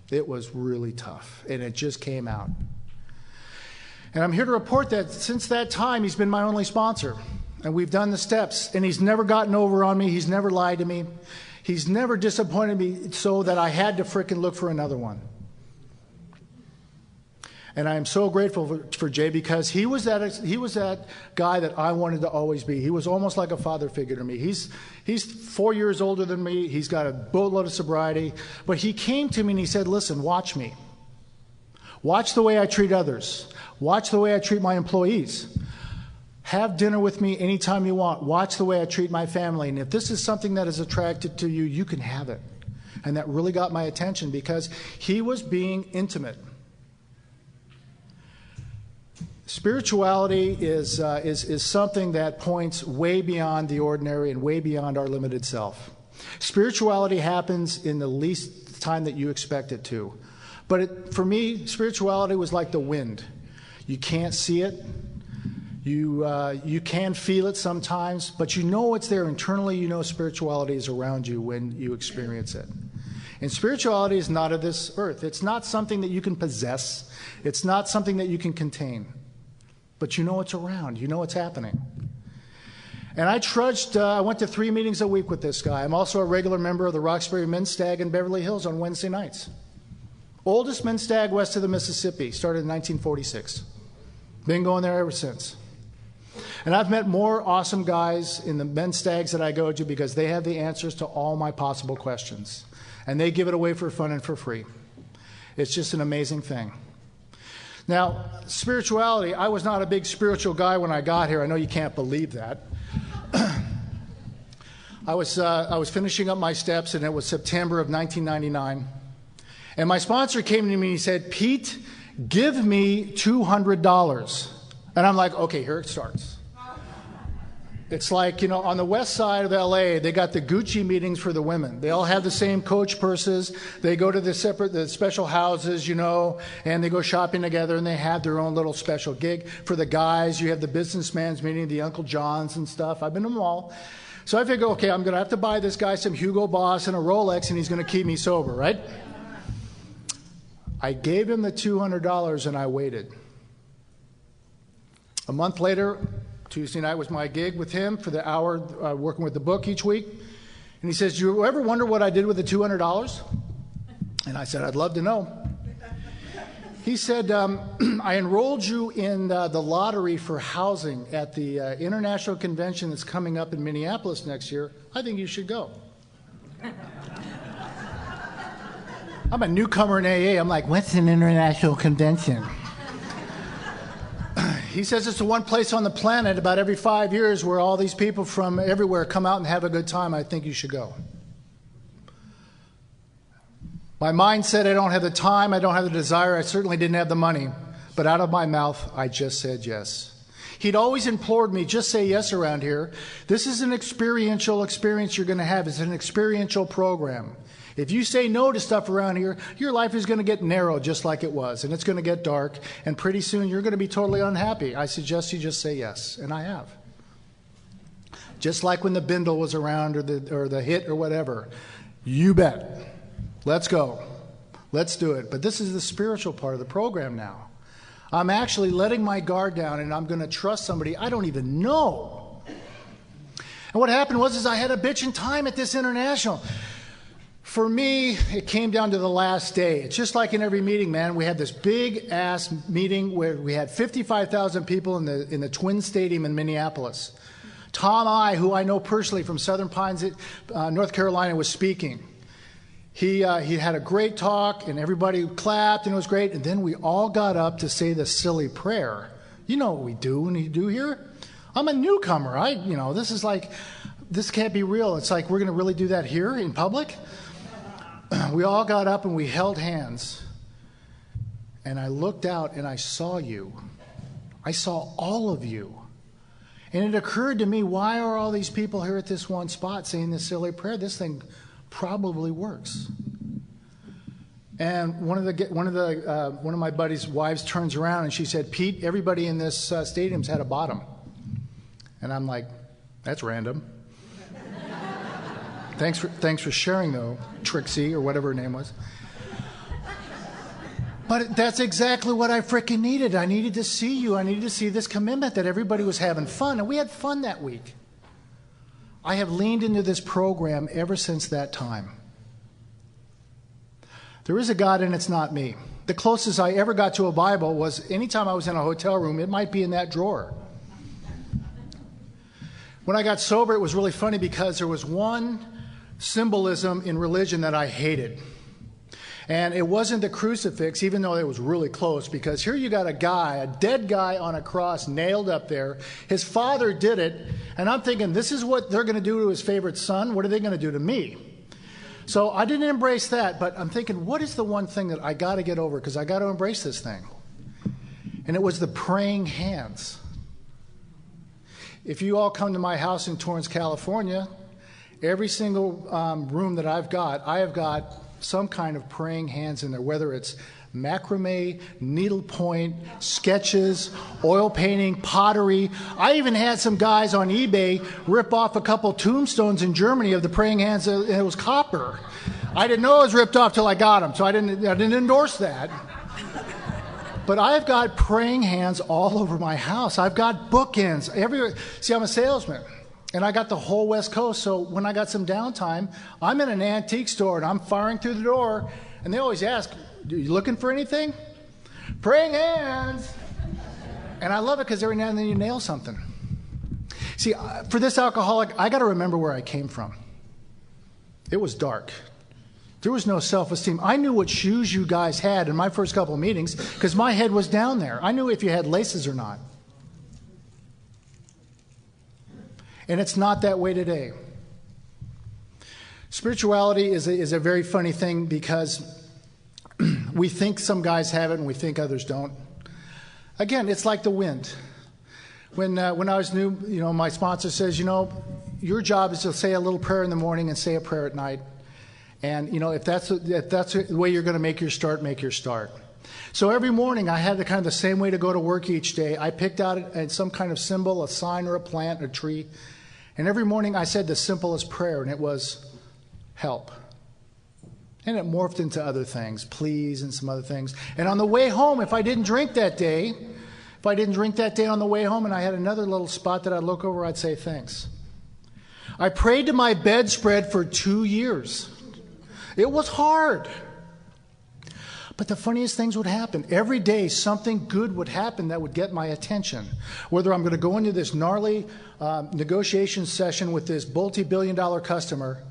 It was really tough, and it just came out. And I'm here to report that since that time, he's been my only sponsor. And we've done the steps, and he's never gotten over on me. He's never lied to me. He's never disappointed me so that I had to frickin' look for another one. And I am so grateful for Jay, because he was that guy that I wanted to always be. He was almost like a father figure to me. He's 4 years older than me. He's got a boatload of sobriety. But he came to me and he said, listen, watch me. Watch the way I treat others. Watch the way I treat my employees. Have dinner with me anytime you want. Watch the way I treat my family. And if this is something that is attractive to you, you can have it. And that really got my attention, because he was being intimate. Spirituality is something that points way beyond the ordinary and way beyond our limited self. Spirituality happens in the least time that you expect it to. But for me, spirituality was like the wind. You can't see it. You can feel it sometimes, but you know it's there internally. You know spirituality is around you when you experience it. And spirituality is not of this earth. It's not something that you can possess. It's not something that you can contain. But you know it's around. You know it's happening. And I went to 3 meetings a week with this guy. I'm also a regular member of the Roxbury Men's Stag in Beverly Hills on Wednesday nights. Oldest men's stag west of the Mississippi, started in 1946. Been going there ever since. And I've met more awesome guys in the men's stags that I go to, because they have the answers to all my possible questions. And they give it away for fun and for free. It's just an amazing thing. Now, spirituality, I was not a big spiritual guy when I got here. I know you can't believe that. I was finishing up my steps, and it was September of 1999. And my sponsor came to me and he said, "Pete, give me $200. And I'm like, okay, here it starts. It's like, on the west side of LA, they got the Gucci meetings for the women. They all have the same coach purses. They go to the special houses, and they go shopping together, and they have their own little special gig. For the guys, you have the businessman's meeting, the Uncle Johns and stuff. I've been to them all. So I figure, okay, I'm going to have to buy this guy some Hugo Boss and a Rolex, and he's going to keep me sober, right? I gave him the $200, and I waited. A month later, Tuesday night was my gig with him for the hour working with the book each week. And he says, "Do you ever wonder what I did with the $200? And I said, "I'd love to know." He said, "I enrolled you in the lottery for housing at the international convention that's coming up in Minneapolis next year. I think you should go." I'm a newcomer in AA. I'm like, "What's an international convention?" He says it's the one place on the planet about every 5 years where all these people from everywhere come out and have a good time. I think you should go. My mind said I don't have the time, I don't have the desire, I certainly didn't have the money. But out of my mouth, I just said yes. He'd always implored me, just say yes around here. This is an experiential experience you're going to have. It's an experiential program. If you say no to stuff around here, your life is going to get narrow just like it was, and it's going to get dark, and pretty soon you're going to be totally unhappy. I suggest you just say yes, and I have. Just like when the Bindle was around or the Hit or whatever. You bet. Let's go. Let's do it. But this is the spiritual part of the program now. I'm actually letting my guard down, and I'm going to trust somebody I don't even know. And what happened was I had a bitchin' time at this international. For me, it came down to the last day. It's just like in every meeting, man. We had this big-ass meeting where we had 55,000 people in the Twin Stadium in Minneapolis. Tom I, who I know personally from Southern Pines, North Carolina, was speaking. He had a great talk, and everybody clapped, and it was great. And then we all got up to say the silly prayer. You know what we do when you do here? I'm a newcomer. This can't be real. It's like, we're going to really do that here in public? We all got up and we held hands. And I looked out and I saw you. I saw all of you. And it occurred to me, why are all these people here at this one spot saying this silly prayer? This thing probably works. And one of my buddy's wives turns around and she said, "Pete, everybody in this stadium's had a bottom." And I'm like, that's random. Thanks for sharing, though, Trixie, or whatever her name was. But that's exactly what I frickin' needed. I needed to see you. I needed to see this commitment that everybody was having fun. And we had fun that week. I have leaned into this program ever since that time. There is a God, and it's not me. The closest I ever got to a Bible was anytime I was in a hotel room, it might be in that drawer. When I got sober, it was really funny because there was one symbolism in religion that I hated. And it wasn't the crucifix, even though it was really close, because here you got a guy, a dead guy on a cross, nailed up there. His father did it, and I'm thinking, this is what they're going to do to his favorite son. What are they going to do to me? So I didn't embrace that, but I'm thinking, what is the one thing that I got to get over, because I got to embrace this thing? And it was the praying hands. If you all come to my house in Torrance, California, every single room that I have got some kind of praying hands in there, whether it's macrame, needlepoint, sketches, oil painting, pottery. I even had some guys on eBay rip off a couple tombstones in Germany of the praying hands, and it was copper. I didn't know it was ripped off till I got them, so I didn't endorse that. But I've got praying hands all over my house. I've got bookends everywhere. See, I'm a salesman, and I got the whole West Coast, so when I got some downtime, I'm in an antique store, and I'm firing through the door, and they always ask, "Are you looking for anything?" Praying hands. And I love it because every now and then you nail something. See, for this alcoholic, I got to remember where I came from. It was dark. There was no self-esteem. I knew what shoes you guys had in my first couple of meetings because my head was down there. I knew if you had laces or not. And it's not that way today. Spirituality is a very funny thing because we think some guys have it and we think others don't. Again, it's like the wind. When I was new, my sponsor says, your job is to say a little prayer in the morning and say a prayer at night. And, if that's the way you're going to make your start, make your start. So every morning I had the same way to go to work each day. I picked out some kind of symbol, a sign or a plant, a tree. And every morning I said the simplest prayer, and it was, help. And it morphed into other things, please, and some other things. And on the way home, if I didn't drink that day on the way home and I had another little spot that I'd look over, I'd say thanks. I prayed to my bedspread for 2 years. It was hard. But the funniest things would happen. Every day, something good would happen that would get my attention. Whether I'm going to go into this gnarly negotiation session with this multi-billion-dollar customer,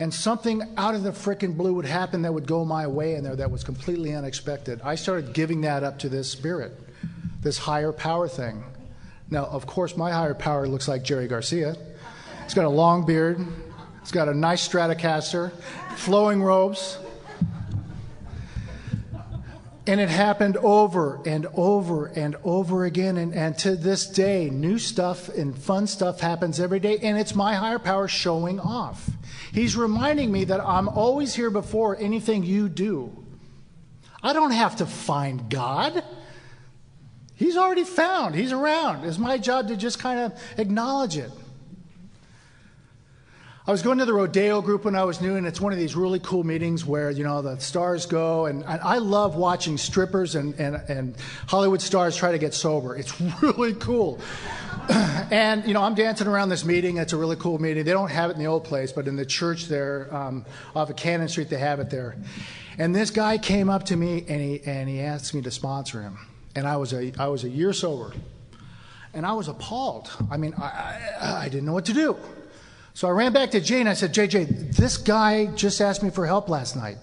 and something out of the frickin' blue would happen that would go my way in there that was completely unexpected. I started giving that up to this spirit, this higher power thing. Now, of course, my higher power looks like Jerry Garcia. He's got a long beard. He's got a nice Stratocaster, flowing robes. And it happened over and over and over again. And to this day, new stuff and fun stuff happens every day. And it's my higher power showing off. He's reminding me that I'm always here before anything you do. I don't have to find God. He's already found. He's around. It's my job to just kind of acknowledge it. I was going to the Rodeo group when I was new, and it's one of these really cool meetings where, the stars go, and I love watching strippers and Hollywood stars try to get sober. It's really cool. And, I'm dancing around this meeting. It's a really cool meeting. They don't have it in the old place, but in the church there off of Cannon Street, they have it there. And this guy came up to me, and he asked me to sponsor him. And I was a year sober. And I was appalled. I didn't know what to do. So I ran back to Jay and I said, Jay, this guy just asked me for help last night.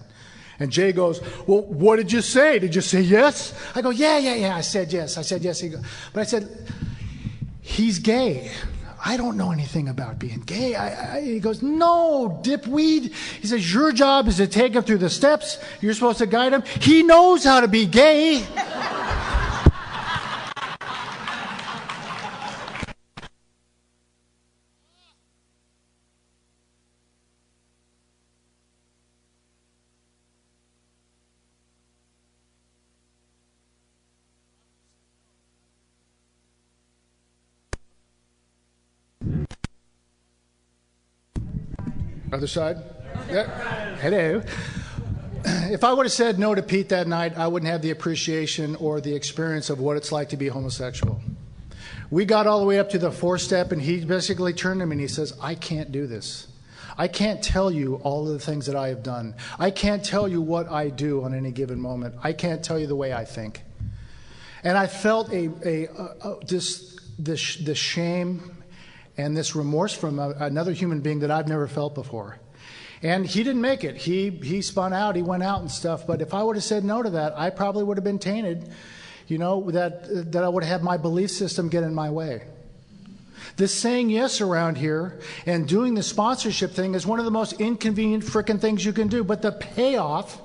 And Jay goes, well, what did you say? Did you say yes? I go, yeah. I said yes. But I said, he's gay. I don't know anything about being gay. He goes, no, dipweed. He says, your job is to take him through the steps. You're supposed to guide him. He knows how to be gay. Other side? Yeah. Hello. If I would have said no to Pete that night, I wouldn't have the appreciation or the experience of what it's like to be homosexual. We got all the way up to the 4th step, and he basically turned to me and he says, I can't do this. I can't tell you all of the things that I have done. I can't tell you what I do on any given moment. I can't tell you the way I think. And I felt this shame and this remorse from another human being that I've never felt before. And he didn't make it. He spun out, he went out and stuff. But if I would have said no to that, I probably would have been tainted, that I would have had my belief system get in my way. This saying yes around here and doing the sponsorship thing is one of the most inconvenient frickin' things you can do. But the payoff,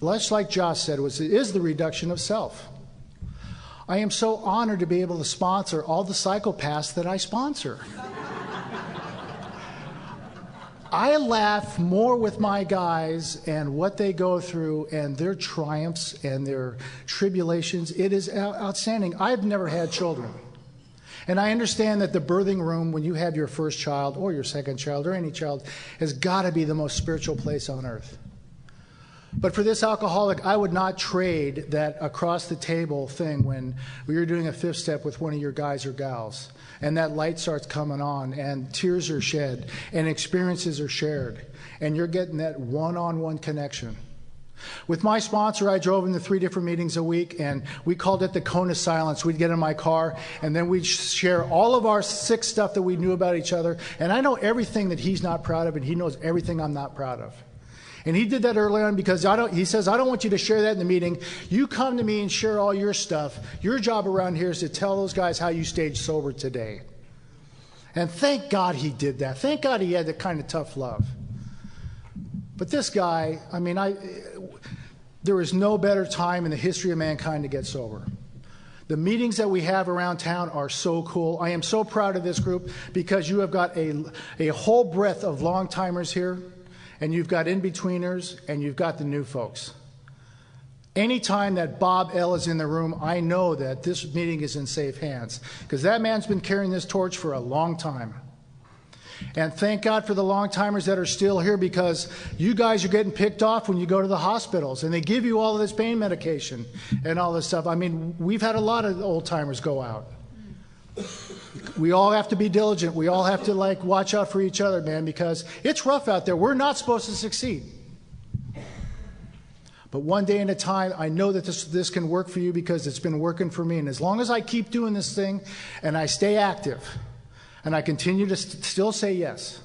like Josh said, is the reduction of self. I am so honored to be able to sponsor all the psychopaths that I sponsor. I laugh more with my guys and what they go through and their triumphs and their tribulations. It is outstanding. I've never had children. And I understand that the birthing room, when you have your first child or your second child or any child, has got to be the most spiritual place on earth. But for this alcoholic, I would not trade that across the table thing when you're doing a 5th step with one of your guys or gals, and that light starts coming on, and tears are shed, and experiences are shared, and you're getting that one-on-one connection. With my sponsor, I drove him to 3 different meetings a week, and we called it the cone of silence. We'd get in my car, and then we'd share all of our sick stuff that we knew about each other. And I know everything that he's not proud of, and he knows everything I'm not proud of. And he did that early on because he says, I don't want you to share that in the meeting. You come to me and share all your stuff. Your job around here is to tell those guys how you stayed sober today. And thank God he did that. Thank God he had that kind of tough love. But this guy, I mean, there is no better time in the history of mankind to get sober. The meetings that we have around town are so cool. I am so proud of this group because you have got a whole breadth of long-timers here, and you've got in-betweeners, and you've got the new folks. Anytime that Bob L. is in the room, I know that this meeting is in safe hands because that man's been carrying this torch for a long time. And thank God for the long-timers that are still here because you guys are getting picked off when you go to the hospitals and they give you all of this pain medication and all this stuff. I mean, we've had a lot of old-timers go out. We all have to be diligent. We all have to watch out for each other, man, because it's rough out there. We're not supposed to succeed. But one day at a time, I know that this can work for you because it's been working for me. And as long as I keep doing this thing and I stay active and I continue to still say yes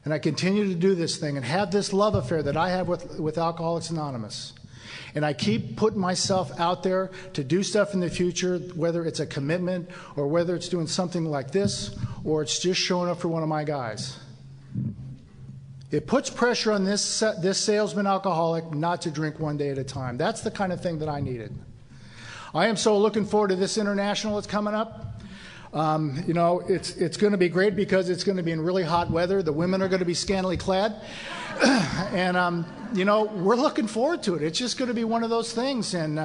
and I continue to do this thing and have this love affair that I have with Alcoholics Anonymous, and I keep putting myself out there to do stuff in the future, whether it's a commitment or whether it's doing something like this or it's just showing up for one of my guys. It puts pressure on this salesman alcoholic not to drink one day at a time. That's the kind of thing that I needed. I am so looking forward to this international that's coming up. You know, it's going to be great because it's going to be in really hot weather. The women are going to be scantily clad. And, you know, we're looking forward to it. It's just going to be one of those things. And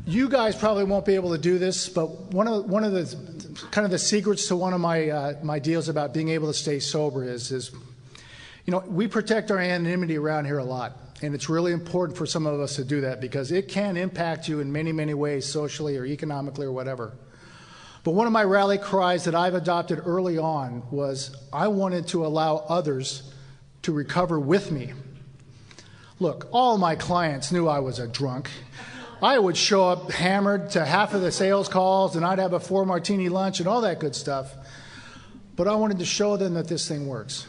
you guys probably won't be able to do this, but one of the kind of the secrets to one of my deals about being able to stay sober is, you know, we protect our anonymity around here a lot. And it's really important for some of us to do that because it can impact you in many, many ways, socially or economically or whatever. But one of my rally cries that I've adopted early on was I wanted to allow others to recover with me. Look, all my clients knew I was a drunk. I would show up hammered to half of the sales calls, and I'd have a 4-martini lunch and all that good stuff. But I wanted to show them that this thing works.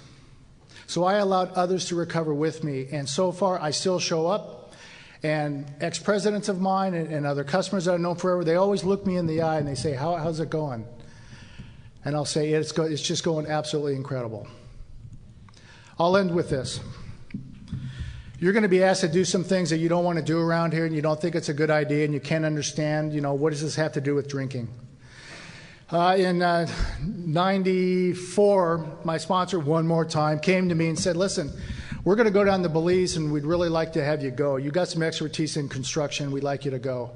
So I allowed others to recover with me, and so far I still show up. And ex-presidents of mine and other customers that I've known forever, they always look me in the eye and they say, how's it going? And I'll say, it's just going absolutely incredible. I'll end with this. You're going to be asked to do some things that you don't want to do around here and you don't think it's a good idea and you can't understand, you know, what does this have to do with drinking? In 94, my sponsor one more time came to me and said, listen, we're going to go down to Belize and we'd really like to have you go. You got some expertise in construction. We'd like you to go.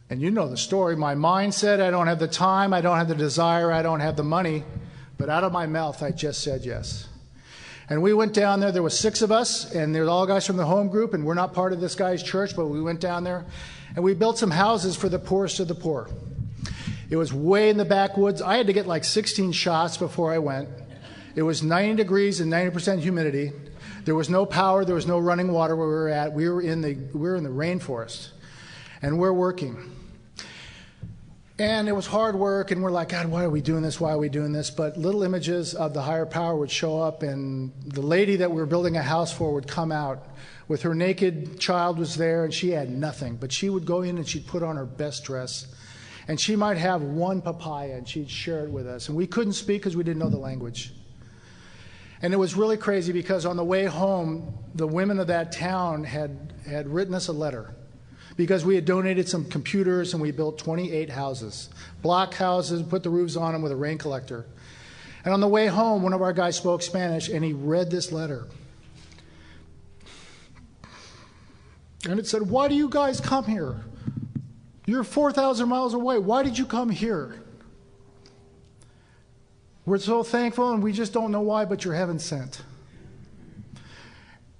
And you know the story. My mind said, I don't have the time, I don't have the desire, I don't have the money. But out of my mouth, I just said yes. And we went down there. There were 6 of us, and they're all guys from the home group, and we're not part of this guy's church, but we went down there, and we built some houses for the poorest of the poor. It was way in the backwoods. I had to get like 16 shots before I went. It was 90 degrees and 90% humidity. There was no power. There was no running water where we were at. We were in the rainforest, and we're working. And it was hard work, and we're like, God, why are we doing this? Why are we doing this? But little images of the higher power would show up, and the lady that we were building a house for would come out with her naked child was there, and she had nothing. But she would go in and she'd put on her best dress, and she might have one papaya, and she'd share it with us. And we couldn't speak because we didn't know the language. And it was really crazy because on the way home, the women of that town had written us a letter. Because we had donated some computers and we built 28 houses, block houses, put the roofs on them with a rain collector. And on the way home, one of our guys spoke Spanish and he read this letter. And it said, why do you guys come here? You're 4,000 miles away. Why did you come here? We're so thankful and we just don't know why, but you're heaven sent.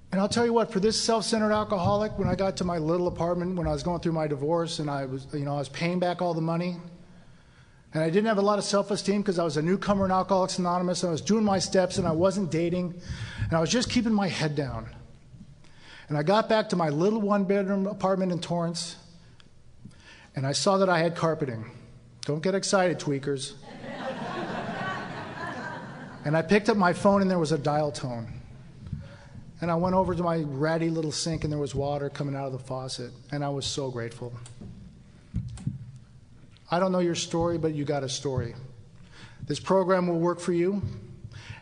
And I'll tell you what, for this self-centered alcoholic, when I got to my little apartment, when I was going through my divorce and I was paying back all the money, and I didn't have a lot of self-esteem because I was a newcomer in Alcoholics Anonymous, and I was doing my steps and I wasn't dating, and I was just keeping my head down. And I got back to my little one-bedroom apartment in Torrance, and I saw that I had carpeting. Don't get excited, tweakers. And I picked up my phone, and there was a dial tone. And I went over to my ratty little sink, and there was water coming out of the faucet, and I was so grateful. I don't know your story, but you got a story. This program will work for you,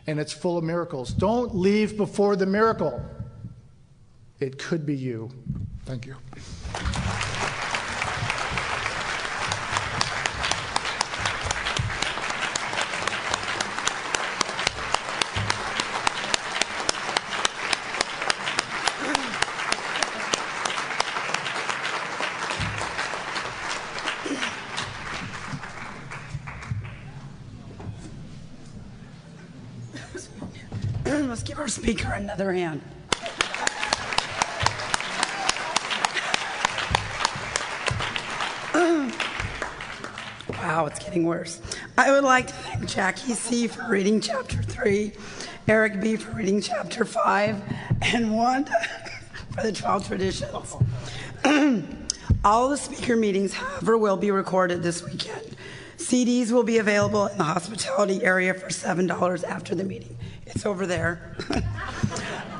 and it's full of miracles. Don't leave before the miracle. It could be you. Thank you. Let's give our speaker another hand. Wow, it's getting worse. I would like to thank Jackie C. for reading Chapter 3, Eric B. for reading Chapter 5, and Wanda for the 12 traditions. All the speaker meetings, however, will be recorded this weekend. CDs will be available in the hospitality area for $7 after the meeting. It's over there.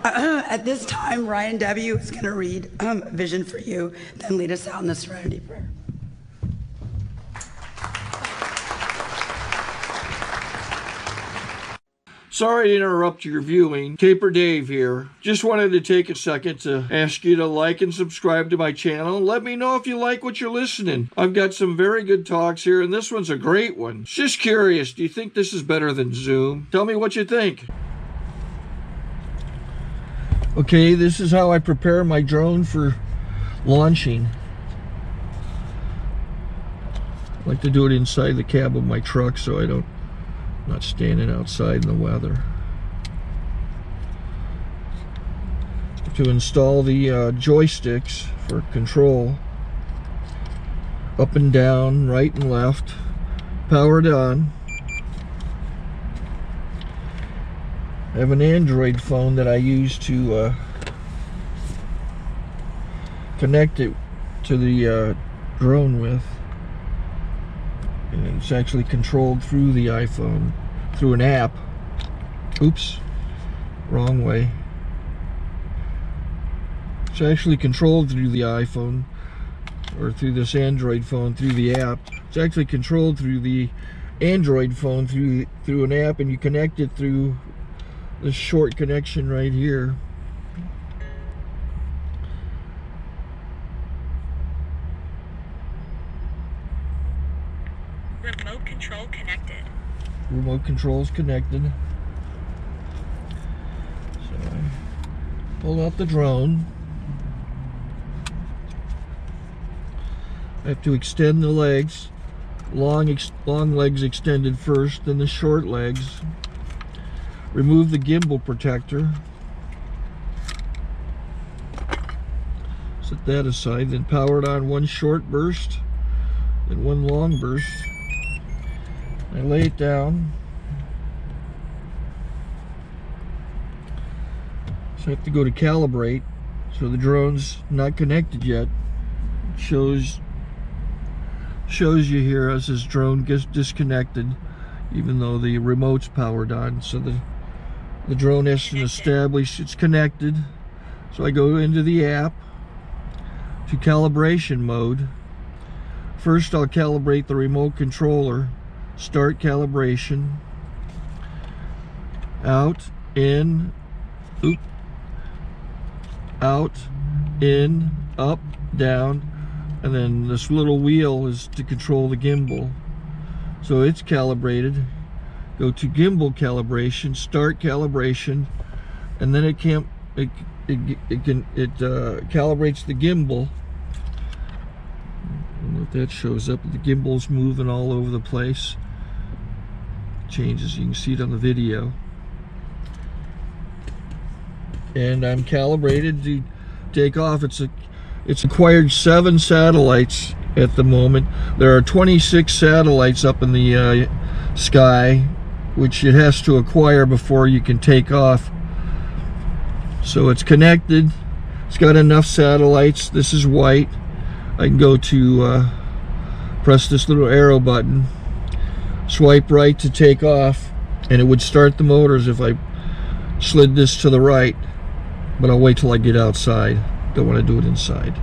At this time, Ryan W. is going to read Vision for You, then lead us out in the Serenity prayer. Sorry to interrupt your viewing. Taper Dave here. Just wanted to take a second to ask you to like and subscribe to my channel. Let me know if you like what you're listening. I've got some very good talks here, and this one's a great one. Just curious, do you think this is better than Zoom? Tell me what you think. Okay, this is how I prepare my drone for launching. I like to do it inside the cab of my truck so I'm not standing outside in the weather. To install the joysticks for control, up and down, right and left, powered on. I have an Android phone that I use to connect it to the drone with. And it's actually controlled through the iPhone, through an app. Oops, wrong way. It's actually controlled through the iPhone, or through this Android phone, through the app. It's actually controlled through the Android phone, through an app, and you connect it through this short connection right here. Remote control connected. Remote control's connected. So I pull out the drone. I have to extend the legs. Long legs extended first, then the short legs. Remove the gimbal protector. Set that aside, then power it on one short burst, then one long burst. I lay it down. So I have to go to calibrate. So the drone's not connected yet. It shows you here as this drone gets disconnected, even though the remote's powered on. So the drone has to establish it's connected. So I go into the app to calibration mode. First I'll calibrate the remote controller. Start calibration. Out, in, oop, out, in, up, down, and then this little wheel is to control the gimbal. So it's calibrated. Go to gimbal calibration, start calibration, and then it calibrates the gimbal. I don't know if that shows up. The gimbal's moving all over the place. Changes, you can see it on the video. And I'm calibrated to take off. It's acquired 7 satellites at the moment. There are 26 satellites up in the sky, which it has to acquire before you can take off. So it's connected. It's got enough satellites. This is white. I can go to press this little arrow button, swipe right to take off, and it would start the motors if I slid this to the right, but I'll wait till I get outside. Don't want to do it inside.